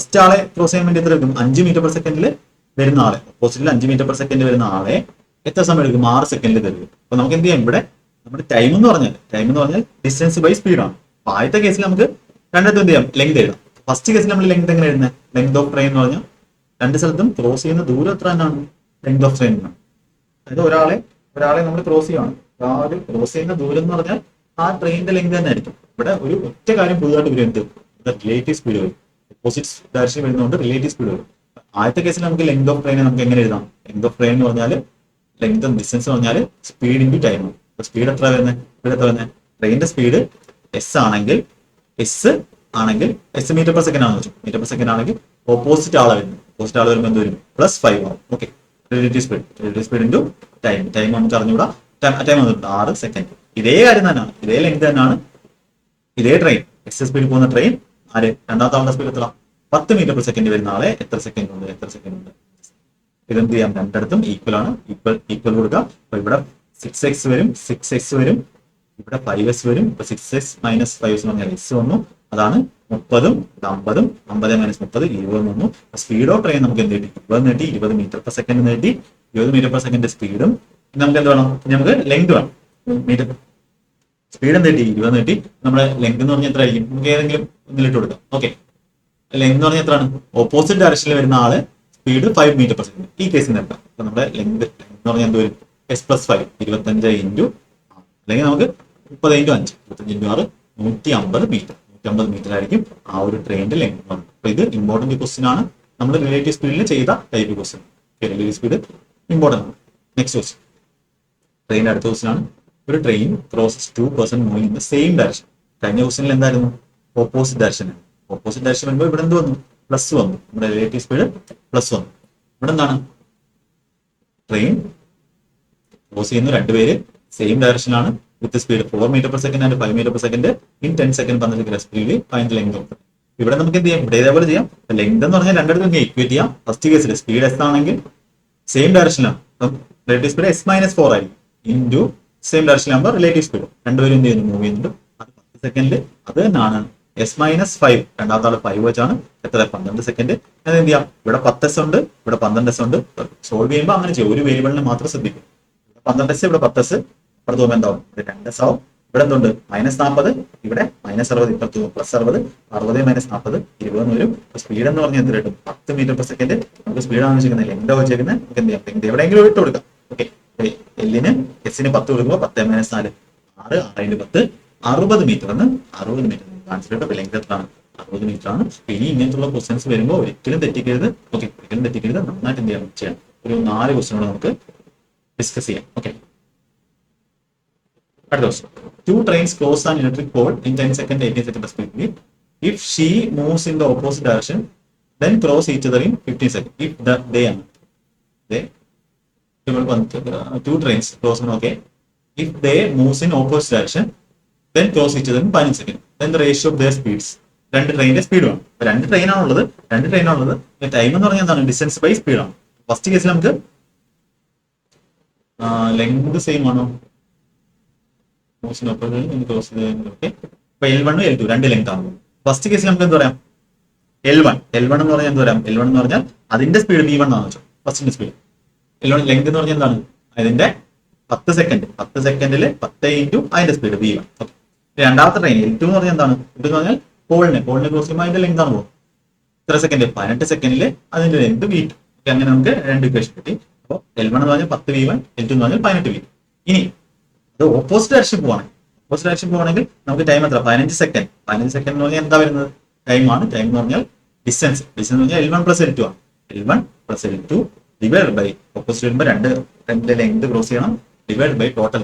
ക്രോസ് ചെയ്യാൻ വേണ്ടി എത്ര എടുക്കും? 5 മീറ്റർ പെർ സെക്കൻഡിൽ വരുന്ന ആളെ, ഓപ്പോസിറ്റിൽ 5 മീറ്റർ പെർ സെക്കൻഡ് വരുന്ന ആളെ എത്ര സമയം എടുക്കും? 6 സെക്കൻഡിൽ തരും. അപ്പൊ നമുക്ക് എന്ത് ചെയ്യാം? ഇവിടെ നമ്മുടെ ടൈം എന്ന് പറഞ്ഞാൽ ഡിസ്റ്റൻസ് ബൈ സ്പീഡാണ്. അപ്പൊ ആദ്യത്തെ കേസിൽ നമുക്ക് രണ്ടിടത്തും എന്ത് ചെയ്യാം? ലെങ്ത് എഴുതാം. ഫസ്റ്റ് കേസിൽ നമ്മൾ ലെങ്ത് എങ്ങനെ എഴുതുന്നത്? ലെങ്ത് ഓഫ് ട്രെയിൻ എന്ന് പറഞ്ഞാൽ രണ്ട് സ്ഥലത്തും ക്രോസ് ചെയ്യുന്ന ദൂരം എത്ര തന്നെയാണ്? ലെങ്ത് ഓഫ് ട്രെയിൻ ആണ്. അതായത് ഒരാളെ നമ്മൾ ക്രോസ് ചെയ്യണം. ആ ഒരു ക്രോസ് ചെയ്യുന്ന ദൂരം എന്ന് പറഞ്ഞാൽ ആ ട്രെയിനിന്റെ ലെങ്ത് തന്നെ ആയിരിക്കും. ഇവിടെ ഒരു ഒറ്റ കാര്യം പുതുതായിട്ട് വരും, റിലേറ്റീവ് സ്പീഡ് വരും. ഓപ്പോസിറ്റ് ഡയറക്ഷൻ വരുന്നതുകൊണ്ട് റിലേറ്റീവ് സ്പീഡ് വരും. ആദ്യത്തെ കേസിൽ നമുക്ക് ലെങ്ത് ഓഫ് ട്രെയിൻ നമുക്ക് എങ്ങനെ എഴുതാം? ലെങ്ത് ഓഫ് ട്രെയിൻ എന്ന് പറഞ്ഞാൽ ലെങ്ത് ഡിസ്റ്റൻസ് പറഞ്ഞാൽ സ്പീഡ് ഇൻറ്റു ടൈം. സ്പീഡ് എത്ര വരുന്നത്? ട്രെയിനിന്റെ സ്പീഡ് എസ് ആണെങ്കിൽ എസ് മീറ്റർ പെർ സെക്കൻഡ് ആണെന്ന് വെച്ചു. മീറ്റർ പെർ സെക്കൻഡ് ആണെങ്കിൽ ഓപ്പോസിറ്റ് ആളെ വരുമ്പോൾ എന്ത് വരും? +5 ആവും. Okay, relative speed into time നമുക്ക് അറിഞ്ഞുകൂടാ. ടൈം വന്നിട്ടുണ്ട് 6 സെക്കൻഡ്. ഇതേ കാര്യം തന്നെയാണ്, ഇതേ ലെങ്ത് തന്നെയാണ്. ഇതേ ട്രെയിൻ എസ് സ്പീഡിൽ പോകുന്ന ട്രെയിൻ രണ്ടാമത്തെ ആളുടെ സ്പീഡ് എത്ര? 10 മീറ്റർ പെർ സെക്കൻഡ് വരുന്ന ആളെ എത്ര സെക്കൻഡ് ഉണ്ട്? ഇതെന്ത് ചെയ്യാം? രണ്ടിടത്തും ഈക്വൽ ആണ്. ഈക്വൽ കൊടുക്കുക. അപ്പൊ ഇവിടെ 6x വരും, ഇവിടെ 5s വരും. ഇപ്പൊ 6x - 5s എന്ന് പറഞ്ഞാൽ s വന്നു. അതാണ് 30ഉം 50ഉം 50 - 30 20 വന്നു. സ്പീഡ് ഓഫ് ട്രെയിൻ നമുക്ക് എന്ത് കിട്ടി? 20 മീറ്റർ പെർ സെക്കൻഡ് നേടി. 20 മീറ്റർ പെർ സെക്കൻഡ് സ്പീഡും നമുക്ക് എന്ത് വേണം? നമുക്ക് ലെങ്ത് വേണം. മീറ്റർ സ്പീഡ് എന്ത് കിട്ടി? 20 കിട്ടി. നമ്മുടെ ലെങ്ത് എന്ന് പറഞ്ഞാൽ എത്ര ആയിരിക്കും? നമുക്ക് ഏതെങ്കിലും ഒന്നിലിട്ട് കൊടുക്കാം. ഓക്കെ, ലെങ്ത് എന്ന് പറഞ്ഞാൽ എത്രയാണ്? ഓപ്പോസിറ്റ് ഡയറക്ഷനിൽ വരുന്ന ആള് സ്പീഡ് 5 മീറ്റർ പെർ സെക്കൻഡ്. ഈ കേസിൽ എടുക്കാം. അപ്പൊ നമ്മുടെ ലെങ്ത് എന്ന് പറഞ്ഞാൽ എന്ത് വരും? s+5 25 ഇൻറ്റു, അല്ലെങ്കിൽ നമുക്ക് 30 ഇൻറ്റു 5 25 ഇൻറ്റു 6 150 മീറ്റർ. 150 മീറ്റർ ആയിരിക്കും ആ ഒരു ട്രെയിനിന്റെ ലെങ്ത്. അപ്പൊ ഇത് ഇമ്പോർട്ടന്റ് ക്വസ്റ്റ്യൻ ആണ്. നമ്മൾ റിലേറ്റീവ് സ്പീഡിൽ ചെയ്ത type question. Relative speed important ആണ്. നെക്സ്റ്റ് ക്വസ്റ്റ്യൻ, ട്രെയിനിന്റെ അടുത്ത ക്വസ്റ്റ്യൻ ആണ്. ഒരു train crosses 2 person moving in the same direction. കഴിഞ്ഞ ക്വസ്റ്റ്യനിൽ എന്തായിരുന്നു? ഓപ്പോസിറ്റ് ഡയറക്ഷൻ ആണ്. ഓപ്പോസിറ്റ് ഡയറക്ഷൻ വരുമ്പോൾ ഇവിടെ എന്ത് വന്നു? പ്ലസ് വന്നു. നമ്മുടെ റിലേറ്റീവ് സ്പീഡ് പ്ലസ് വന്നു. ഇവിടെ എന്താണ്? ട്രെയിൻ ക്രോസ് ചെയ്യുന്ന രണ്ടുപേര് സെയിം ഡയറക്ഷനാണ് with speed 4 metre per second and 5 metre per second in 10 second പറഞ്ഞിട്ട് റെസ്പെക്റ്റീവ്ലി ഫൈൻഡ് ലെങ്ത് ഓഫ്. ഇവിടെ നമുക്ക് എന്ത് ചെയ്യാം? ഇവിടെ ഇതേപോലെ ചെയ്യാം. ലെങ്ത് എന്ന് പറഞ്ഞാൽ രണ്ടിടത്തും ഇക്വേറ്റ് ചെയ്യാം. ഫസ്റ്റ് കേസിൽ സ്പീഡ് എസ് ആണെങ്കിൽ സെയിം ഡയറക്ഷനിലാണ്. റിലേറ്റീവ് സ്പീഡ് s-4 ആയിരിക്കും. ഇൻറ്റു സെയിം ഡയറക്ഷനിലാകുമ്പോൾ റിലേറ്റീവ് സ്പീഡ് രണ്ടുപേരും എന്ത് ചെയ്യുന്നു? മൂവ് ചെയ്യുന്നുണ്ട്. അത് 10 സെക്കൻഡിൽ അത് തന്നെയാണ്. s-5 രണ്ടാമത്തെ ആള് 5 വെച്ചാണ് എത്ര? 12 സെക്കൻഡ്. അത് എന്ത് ചെയ്യാം? ഇവിടെ 10s ഉണ്ട്, ഇവിടെ 12s ഉണ്ട്. സോൾവ് ചെയ്യുമ്പോൾ അങ്ങനെ ചെയ്യും. ഒരു വേരിയബിളിനെ മാത്രം ശ്രദ്ധിക്കും. 12s ഇവിടെ 10s, ഇപ്പുറത്ത് പോകുമ്പോൾ എന്താവും? 2s ആവും. ഇവിടെ എന്തുണ്ട്? -40, ഇവിടെ -60, ഇപ്പുറത്ത് +60, 60 - 40 20 വരും. സ്പീഡ് എന്ന് പറഞ്ഞാൽ എന്ത് കിട്ടും? 10 മീറ്റർ പെർ സെക്കൻഡ്. നമുക്ക് സ്പീഡാണ് വെച്ചിരിക്കുന്നത്, ലെങ്ത് വെച്ചിരിക്കുന്നത്. നമുക്ക് എന്ത് ചെയ്യാം? ലെങ്ത് എവിടെയെങ്കിലും ഇട്ട് കൊടുക്കാം. ഓക്കെ, എല്ലിന് എസിന് 10 കൊടുക്കുമ്പോൾ 10 - 4 6 6 × 10 60 മീറ്റർ ആണ്. 60 മീറ്റർ കാണിച്ചിട്ട് ലെങ്ത് എത്രയാണ്? 60 മീറ്റർ ആണ്. ഇനി ഇങ്ങനത്തുള്ള ക്വസ്റ്റ്യൻസ് വരുമ്പോൾ ഒരിക്കലും തെറ്റിക്കരുത്. ഓക്കെ, ഒരിക്കലും തെറ്റിക്കരുത്. നന്നായിട്ട് എന്ത് ചെയ്യാം? ഒരു 4 ക്വസ്റ്റ്യനുകൾ നമുക്ക് ഡിസ്കസ് ചെയ്യാം. ഓക്കെ, അടുത്ത question. 2 trains cross an electric pole in 10 seconds 18 seconds respectively. If she moves in the opposite direction, then cross each other in 15 seconds. If they 2 trains cross, okay. If they moves in opposite direction, then cross each other in 15 seconds. Then the ratio of their speeds. രണ്ട് ട്രെയിനിന്റെ സ്പീഡ് വേണം. രണ്ട് ട്രെയിനാണുള്ളത്. ടൈം എന്ന് പറഞ്ഞാൽ എന്താണ്? Distance by സ്പീഡാണ്. ഫസ്റ്റ് കേസിൽ നമുക്ക് ലെങ്ത് സെയിം ആണോ? L1 L2 രണ്ട് ലെങ്ത് ആണ്. ഫസ്റ്റ് കേസിൽ നമുക്ക് എന്ത് പറയാം? L1 എന്ന് പറഞ്ഞാൽ എന്ത് പറയാം? L1 എന്ന് പറഞ്ഞാൽ അതിന്റെ സ്പീഡ് V1 ആണെന്ന് വെച്ചോ. ഫസ്റ്റിന്റെ സ്പീഡ് L1. ലെങ്ത് എന്ന് പറഞ്ഞാൽ എന്താണ്? അതിന്റെ 10 സെക്കൻഡ്. 10 സെക്കൻഡിൽ 10 ഇൻറ്റു അതിന്റെ സ്പീഡ് V1. രണ്ടാമത്തെ ട്രെയിൻ L2 എന്ന് പറഞ്ഞാൽ എന്താണ്? L2 എന്ന് പറഞ്ഞാൽ പോളിനെ ക്രോസ് ചെയ്യുമ്പോൾ അതിന്റെ ലെങ്ത് ആണ് പോകും. ഇത്ര സെക്കൻഡ്? 18 സെക്കൻഡിൽ അതിന്റെ ലെങ്ത് V2. അങ്ങനെ നമുക്ക് രണ്ട് ഇക്വേഷൻ കിട്ടി. അപ്പോൾ L1 എന്ന് പറഞ്ഞാൽ 10 V1, L2 എന്ന് പറഞ്ഞാൽ 18 V2. ഇനി അത് ഓപ്പോസിറ്റ് ഡയറക്ഷൻ പോവാണെങ്കിൽ നമുക്ക് ടൈം എത്ര? 15 സെക്കൻഡ്. 15 സെക്കൻഡ് എന്ന് പറഞ്ഞാൽ എന്താ വരുന്നത്? ടൈമാണ്. ടൈം എന്ന് പറഞ്ഞാൽ ഡിസ്റ്റൻസ് എന്ന് പറഞ്ഞാൽ L1 + L2 ആണ്. L1 + L2 divide by opposite വരുമ്പോൾ രണ്ട് ലെങ്ത് ക്രോസ് ചെയ്യണം. Divide by total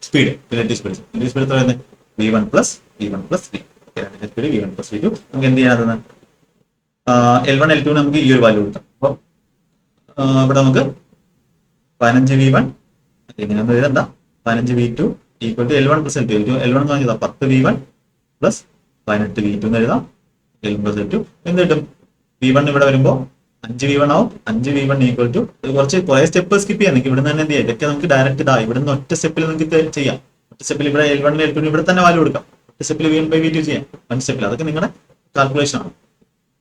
speed, relative speed എത്ര വരുന്നത്? V1 + V2. രണ്ടിന്റെ സ്പീഡ് V1 + V2. നമുക്ക് എന്ത് ചെയ്യാനാണ്? L1 L2 നമുക്ക് ഈ ഒരു വാല്യൂ കൊടുക്കാം. അപ്പോൾ ഇവിടെ നമുക്ക് 15 V1 ഇങ്ങനെയൊന്നും എഴുതണ്ട. 15 V2 equal to L1 plus L2. L1 എന്ന് പറഞ്ഞാൽ 10v1 പ്ലസ് 18v2 എന്ന് എഴുതാം. L1 പ്ലസ് L2 എന്ത് കിട്ടും? v1 ഇവിടെ വരുമ്പോൾ 5v1 ആവും. 5v1 ഈക്വൽ ടു കുറെ സ്റ്റെപ്പ് സ്കിപ്പ് ചെയ്യാം. നിങ്ങൾക്ക് ഇവിടെ തന്നെ എന്ത് ചെയ്യാം? ഇതൊക്കെ നമുക്ക് ഡയറക്റ്റ് ഇതാ ഇവിടെ നിന്ന് ഒറ്റ സ്റ്റെപ്പിൽ നിങ്ങൾക്ക് ചെയ്യാം. ഒറ്റ സ്റ്റെപ്പിൽ ഇവിടെ L1 L2 ഇവിടെ തന്നെ വാല്യൂ കൊടുക്കാം. ഒറ്റ സ്റ്റെപ്പിൽ v1/v2 ചെയ്യാം. 1 സ്റ്റെപ്പിൽ. അതൊക്കെ നിങ്ങളുടെ കാൽക്കുലേഷൻ ആണ്.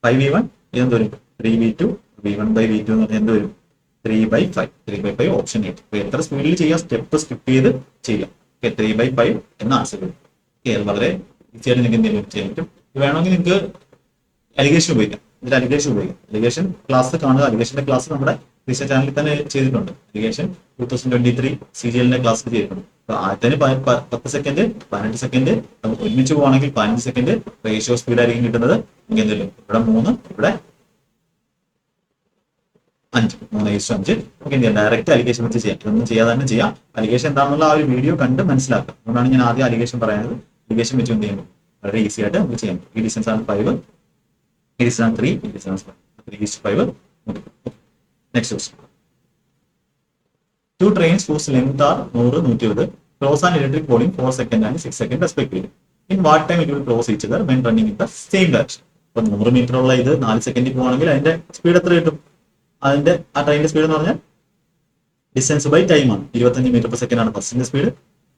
5v1 എന്ത് വരും? 3v2 v1/v2 എന്ന് പറഞ്ഞാൽ എന്ത് വരും? 3/5. 3/5 ഓപ്ഷൻ 8. അപ്പൊ എത്ര സ്പീഡിൽ ചെയ്യാം? സ്റ്റെപ്പ് സ്കിപ്പ് ചെയ്ത് ചെയ്യാം. 3/5 എന്ന ആൻസർ വരും. വളരെ ഈസി ആയിട്ട് നിങ്ങൾക്ക് എന്തെങ്കിലും ചെയ്യാൻ പറ്റും. വേണമെങ്കിൽ നിങ്ങൾക്ക് അലിഗേഷൻ ഉപയോഗിക്കാം. ഇതിൽ അലിഗേഷൻ ഉപയോഗിക്കാം. അലിഗേഷൻ ക്ലാസ് കാണുക. അലിഗേഷന്റെ ക്ലാസ് നമ്മുടെ റീസെർച്ച് ചാനലിൽ തന്നെ ചെയ്തിട്ടുണ്ട്. അലിഗേഷൻ 2023 CGL ക്ലാസ് ചെയ്തിട്ടുണ്ട്. അപ്പൊ ആദ്യത്തിന് 10 സെക്കൻഡ് 18 സെക്കൻഡ് നമുക്ക് ഒരുമിച്ച് പോവാണെങ്കിൽ 15 സെക്കൻഡ് റേഷ്യോ സ്പീഡ് ആയിരിക്കും കിട്ടുന്നത്. നിങ്ങൾക്ക് എന്തെങ്കിലും ഇവിടെ 3 ഇവിടെ 5 3:5 നമുക്ക് എന്ത് ചെയ്യാം? ഡയറക്റ്റ് അലിഗേഷൻ വെച്ച് ചെയ്യാം. ഇതൊന്നും ചെയ്യാതെ തന്നെ ചെയ്യാം. അലിഗേഷൻ എന്താണെന്നുള്ള ആ ഒരു വീഡിയോ കണ്ട് മനസ്സിലാക്കാം. അതുകൊണ്ടാണ് ഞാൻ ആദ്യം അലിഗേഷൻ പറയുന്നത്. അലിഗേഷൻ വെച്ച് എന്ത് ചെയ്യുമ്പോൾ വളരെ ഈസി ആയിട്ട് നമുക്ക് ചെയ്യാം. ഈ ഡിസ്റ്റൻസ് ആണ് 5, ഈ ഡിസ്റ്റൻസ് ആണ് 3, ഈ distance 3:5. Next question. Two trains whose length are 100, 120 cross an electric pole in 4 seconds and 6 seconds respectively. In what time it will cross each other when running in the same direction? ഇപ്പൊ 100 മീറ്റർ ഉള്ള ഇത് 4 സെക്കൻഡിൽ പോവാണെങ്കിൽ അതിന്റെ സ്പീഡ് എത്ര കിട്ടും? അതിന്റെ ആ ട്രെയിനിന്റെ സ്പീഡ് എന്ന് പറഞ്ഞാൽ ഡിസ്റ്റൻസ് ബൈ ടൈം ആണ്. 25 മീറ്റർ പെർ സെക്കൻഡ് ആണ് ഫസ്റ്റിന്റെ സ്പീഡ്.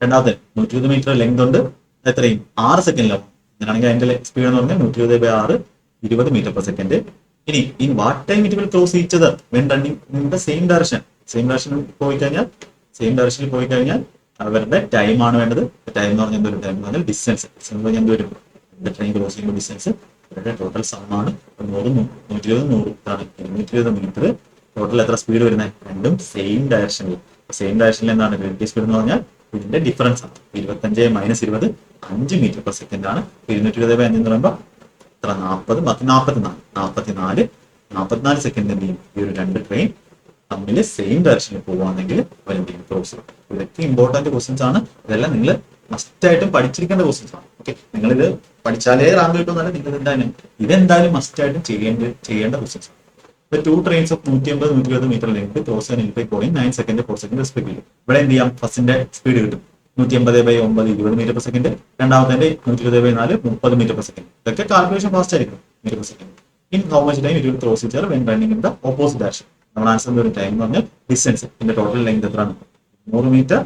രണ്ടാമത്തെ 120 മീറ്റർ ലെങ്ത് ഉണ്ട്. എത്രയും 6 സെക്കൻഡിലാവും. അങ്ങനെയാണെങ്കിൽ അതിന്റെ സ്പീഡ് എന്ന് പറഞ്ഞാൽ 120/6 20 മീറ്റർ പെർ സെക്കൻഡ്. ഇനി in what time it will cross each other when running in the same direction. Same ഡയറക്ഷനിൽ പോയി കഴിഞ്ഞാൽ അവരുടെ ടൈം ആണ് വേണ്ടത്. ടൈം എന്ന് പറഞ്ഞാൽ എന്തൊരു ടൈം എന്ന് പറഞ്ഞാൽ ഡിസ്റ്റൻസ്. ഡിസ്റ്റൻസ് പറഞ്ഞാൽ എന്ത് വരും? ട്രെയിൻ ക്രോസ് ചെയ്യുമ്പോൾ ഡിസ്റ്റൻസ് ഇവരുടെ ടോട്ടൽ സമ്മാണ് 100 120 100 ആണ് 220 മീറ്റർ. ടോട്ടൽ എത്ര സ്പീഡ് വരുന്നത്? രണ്ടും സെയിം ഡയറക്ഷനിൽ. സെയിം ഡയറക്ഷനിൽ എന്താണ് റിലേറ്റീവ് സ്പീഡ് എന്ന് പറഞ്ഞാൽ ഇതിന്റെ ഡിഫറൻസ് ആണ്. 25 - 20 5 മീറ്റർ പെർ സെക്കൻഡ് ആണ്. 220/5 എന്ന് പറയുമ്പോൾ എത്ര? 44 സെക്കൻഡ് എന്ത് ചെയ്യും? ഈ ഒരു രണ്ട് ട്രെയിൻ തമ്മിൽ സെയിം ഡയറക്ഷനിൽ പോവുകയാണെങ്കിൽ അവരെന്തെയും ക്രോസ് ചെയ്യും. ഇതൊക്കെ ഇമ്പോർട്ടന്റ് ക്വസ്റ്റ്യൻസ് ആണ്. ഇതെല്ലാം നിങ്ങൾ മസ്റ്റ് ആയിട്ടും പഠിച്ചിരിക്കേണ്ട ക്വസ്റ്റ്യൻസ് ആണ്. ഓക്കെ, നിങ്ങളിത് പഠിച്ചാലേ റാങ്ക് കിട്ടുമെന്നല്ല, നിങ്ങൾ ഇതെന്തായാലും മസ്റ്റ് ആയിട്ടും ചെയ്യേണ്ട ക്വസ്റ്റ്യൻസ് ആണ്. The two trains of 150 120 metre length cross an electric point 9 second 4 second respectively. ഇവിടെ എന്ത് ചെയ്യാം? ഫസ്റ്റിന്റെ സ്പീഡ് കിട്ടും 150/9 20 മീറ്റർ പെർ സെക്കൻഡ്. രണ്ടാമത്തെ 120/4 30 മീറ്റർ പെർ സെക്കൻഡ്. ഇതൊക്കെ കാൽക്കുലേഷൻ ഫാസ്റ്റ് ആയിരിക്കും. Metre per second. In how much time it will cross each other when running in the opposite direction. നമ്മുടെ ആൻസറിന്റെ ഒരു ടൈം എന്ന് പറഞ്ഞാൽ ഡിസ്റ്റൻസ്. ഇതിന്റെ ടോട്ടൽ ലെങ്ത് എത്രയാണ്? 100 metre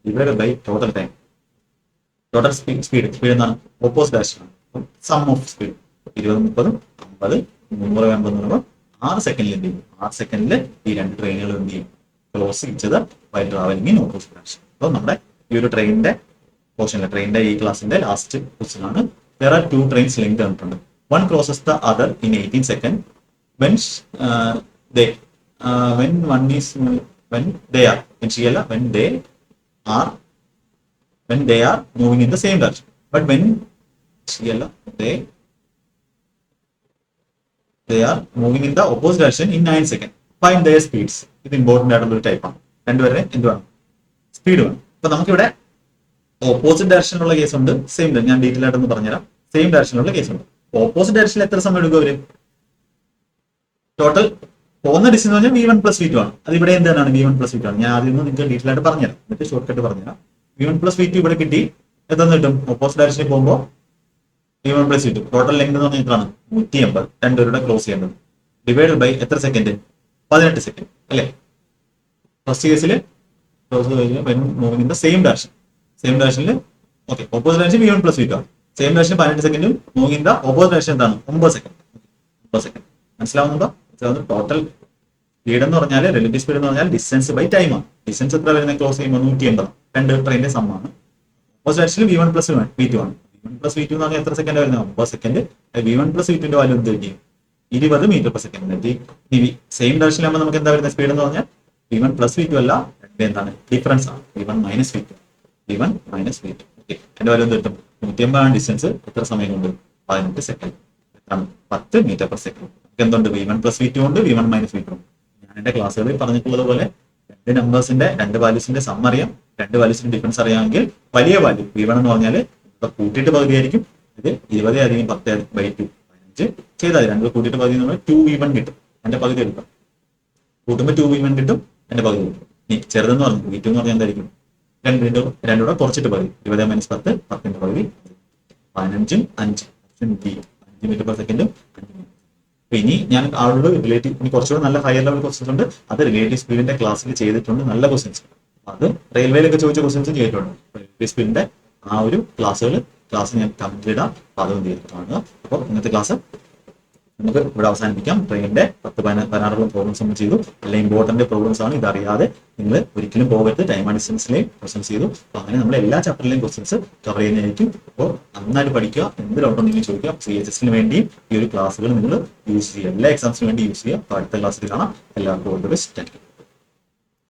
divided by total time. Total speed എന്താണ്? ഓപ്പോസിറ്റ് ഡയറക്ഷൻ ആണ്. സം ഓഫ് സ്പീഡ് 20 30 50 100 50 എന്ന് പറയുമ്പോൾ 6 സെക്കൻഡിൽ എന്ത് ചെയ്യും? 6 സെക്കൻഡിൽ ഈ രണ്ട് ട്രെയിനുകൾ എന്ത് ചെയ്യും? ക്ലോസ് ചെയ്തത് by travelling in opposite direction. അപ്പോൾ നമ്മുടെ ഈ ഒരു ട്രെയിനിന്റെ പോർഷനിലെ ട്രെയിനിന്റെ ഈ ക്ലാസിന്റെ ലാസ്റ്റ് ക്വസ്റ്റ്യൻ ആണ്. There are two trains linked തന്നിട്ടുണ്ട്. One crosses the other in 18 seconds when they are moving in the same direction. But when they are moving in the opposite direction in 9 seconds. Find their speeds. ഇത് ഇമ്പോർട്ടന്റ് ആയിട്ടുള്ള ഒരു ടൈപ്പാണ്. രണ്ടുപേരെ എന്ത് വേണം? സ്പീഡ് വേണം. അപ്പൊ നമുക്കിവിടെ ഓപ്പോസിറ്റ് ഡയറക്ഷനിലുള്ള കേസ് ഉണ്ട്, സെയിം ഞാൻ ഡീറ്റെയിൽ ആയിട്ടൊന്ന് പറഞ്ഞുതരാം. സെയിം ഡയറക്ഷനിലുള്ള കേസ് ഉണ്ട്. ഓപ്പോസിറ്റ് ഡയറക്ഷനിൽ എത്ര സമയം എടുക്കും അവര്? ടോട്ടൽ പോകുന്ന ഡിസ്റ്റൻസ് എന്ന് പറഞ്ഞാൽ v1 + v2 ആണ്. അത് ഇവിടെ എന്താണ്? v1 + v2 ആണ്. ഞാൻ ആദ്യം നിങ്ങൾക്ക് ഡീറ്റെയിൽ ആയിട്ട് പറഞ്ഞുതരാം, എന്നിട്ട് ഷോർട്ട് കട്ട് പറഞ്ഞുതരാം. v1 + v2 ഇവിടെ കിട്ടി. എത്ര കിട്ടും? ഓപ്പോസിറ്റ് ഡയറക്ഷനിൽ പോകുമ്പോൾ v1 + v2 ടോട്ടൽ ലെങ്ത് എന്ന് പറഞ്ഞാൽ എത്രയാണ്? 180. രണ്ടുപേരുടെ ക്ലോസ് ചെയ്യേണ്ടത് ഡിവൈഡഡ് ബൈ എത്ര സെക്കൻഡ്? 18 സെക്കൻഡ് അല്ലേ? ഫസ്റ്റ് കേസിൽ moving in the same direction. Same ഡയറക്ഷനിൽ okay, opposite direction v1 + v2 ആണ്. സെയിം ഡയറക്ഷൻ 18 സെക്കൻഡും moving in the opposite direction എന്താണ്? 9 സെക്കൻഡ്. 9 സെക്കൻഡ് മനസ്സിലാവുന്നുണ്ടോ? ടോട്ടൽ സ്പീഡ് എന്ന് പറഞ്ഞാൽ റിലേറ്റീവ് സ്പീഡ് എന്ന് പറഞ്ഞാൽ ഡിസ്റ്റൻസ് ബൈ ടൈം ആണ്. ഡിസ്റ്റൻസ് എത്ര വരുന്നത്? ക്ലോസ് ചെയ്യുമ്പോൾ 180. രണ്ട് ട്രെയിനിന്റെ സമ്മാണ്. ഓപ്പോസിറ്റ് ഡയറക്ഷനിൽ v1 + v2 ആണ്. v1 + v2 എന്ന് പറഞ്ഞാൽ എത്ര സെക്കൻഡ് വരുന്നത്? 9 സെക്കൻഡ്. v1 + v2 വാല്യൂ എന്ത് കിട്ടി? 20 മീറ്റർ പെർ സെക്കൻഡ്. സെയിം ഡയറക്ഷനിലാകുമ്പോൾ നമുക്ക് എന്താ വരുന്നത്? സ്പീഡ് എന്ന് പറഞ്ഞാൽ v1 + v2 അല്ല, എന്താണ് ഡിഫറൻസ് ആണ്. v1 - v2. ഓക്കെ, എന്റെ വാല്യൂ എന്ത് കിട്ടും? 180 ആണ് ഡിസ്റ്റൻസ്. എത്ര സമയം കൊണ്ട്? 18 സെക്കൻഡ്. 10 metre per second. എന്തുണ്ട്? v1 + v2 ഉണ്ട്, v1 - v2 ഉണ്ട്. ഞാൻ എന്റെ ക്ലാസ്സുകളിൽ പറഞ്ഞിട്ടുള്ളത് പോലെ രണ്ട് നമ്പേഴ്സിന്റെ രണ്ട് വാല്യൂസിന്റെ സം അറിയാം, രണ്ട് വാല്യൂസിന്റെ ഡിഫറൻസ് അറിയാമെങ്കിൽ വലിയ വാല്യൂ v1 എന്ന് പറഞ്ഞാൽ കൂട്ടിയിട്ട് പകുതിയായിരിക്കും. ഇത് 20 + 10/2 15 ചെയ്താൽ രണ്ടു കൂട്ടിയിട്ട് പകുതി നമ്മൾ 2v1 കിട്ടും. എന്റെ പകുതി എടുക്കാം. കൂട്ടുമ്പോൾ 2v1 കിട്ടും, എന്റെ പകുതി കിട്ടും. ചെറുതെന്ന് പറഞ്ഞു v2 എന്ന് പറഞ്ഞാൽ എന്തായിരിക്കും? രണ്ടൂടെ കുറച്ചിട്ട് പകുതി 20 - 10 10ന്റെ പകുതി 15 5 ഓപ്ഷൻ ബി 5 മീറ്റർ പെർ സെക്കൻഡും 5 മീറ്റർ. അപ്പൊ ഇനി ഞാൻ ആളോട് റിലേറ്റീവ് ഇനി കുറച്ചുകൂടെ നല്ല ഹയർ ലെവൽ ക്വസ്റ്റൻസ് ഉണ്ട്, അത് റിലേറ്റീവ് സ്പീഡിന്റെ ക്ലാസ്സിൽ ചെയ്തിട്ടുണ്ട്, നല്ല ക്വസ്റ്റൻസ്. അത് റെയിൽവേയിലൊക്കെ ചോദിച്ച ക്വസ്റ്റൻസ് ചെയ്തിട്ടുണ്ട്. റിലേറ്റീവ് സ്പീഡിന്റെ ആ ഒരു ക്ലാസ് ഞാൻ കമന്റ് ഇടാം, അപ്പൊ അതൊന്നും ചെയ്ത് കാണുക. അപ്പോൾ ഇന്നത്തെ ക്ലാസ് നമുക്ക് ഇവിടെ അവസാനിപ്പിക്കാം. ട്രെയിനിന്റെ 10-16 പ്രോബ്ലംസ് നമ്മൾ ചെയ്തു. എല്ലാം ഇമ്പോർട്ടന്റ് പ്രോബ്ലംസ് ആണ്. ഇതറിയാതെ നിങ്ങൾ ഒരിക്കലും പോകരുത്. ടൈം ആൻഡ് ഡിസ്റ്റൻസിലെയും ക്വസ്റ്റൻസ് ചെയ്തു. അപ്പൊ അങ്ങനെ നമ്മൾ എല്ലാ ചാപ്റ്ററിലെയും ക്വസ്റ്റൻസ് കവർ ചെയ്യുന്നതായിരിക്കും. അപ്പോൾ നന്നായിട്ട് പഠിക്കുക. എന്ത് ഡൗട്ട് ഉണ്ടെങ്കിലും ചോദിക്കുക. CHS വേണ്ടിയും ഈ ഒരു ക്ലാസ്സുകൾ നിങ്ങൾ യൂസ് ചെയ്യുക, എല്ലാ എക്സാംസിന് വേണ്ടി യൂസ് ചെയ്യുക. അപ്പോൾ അടുത്ത ക്ലാസ്സിൽ കാണാം. എല്ലാവർക്കും all the best. Thank you.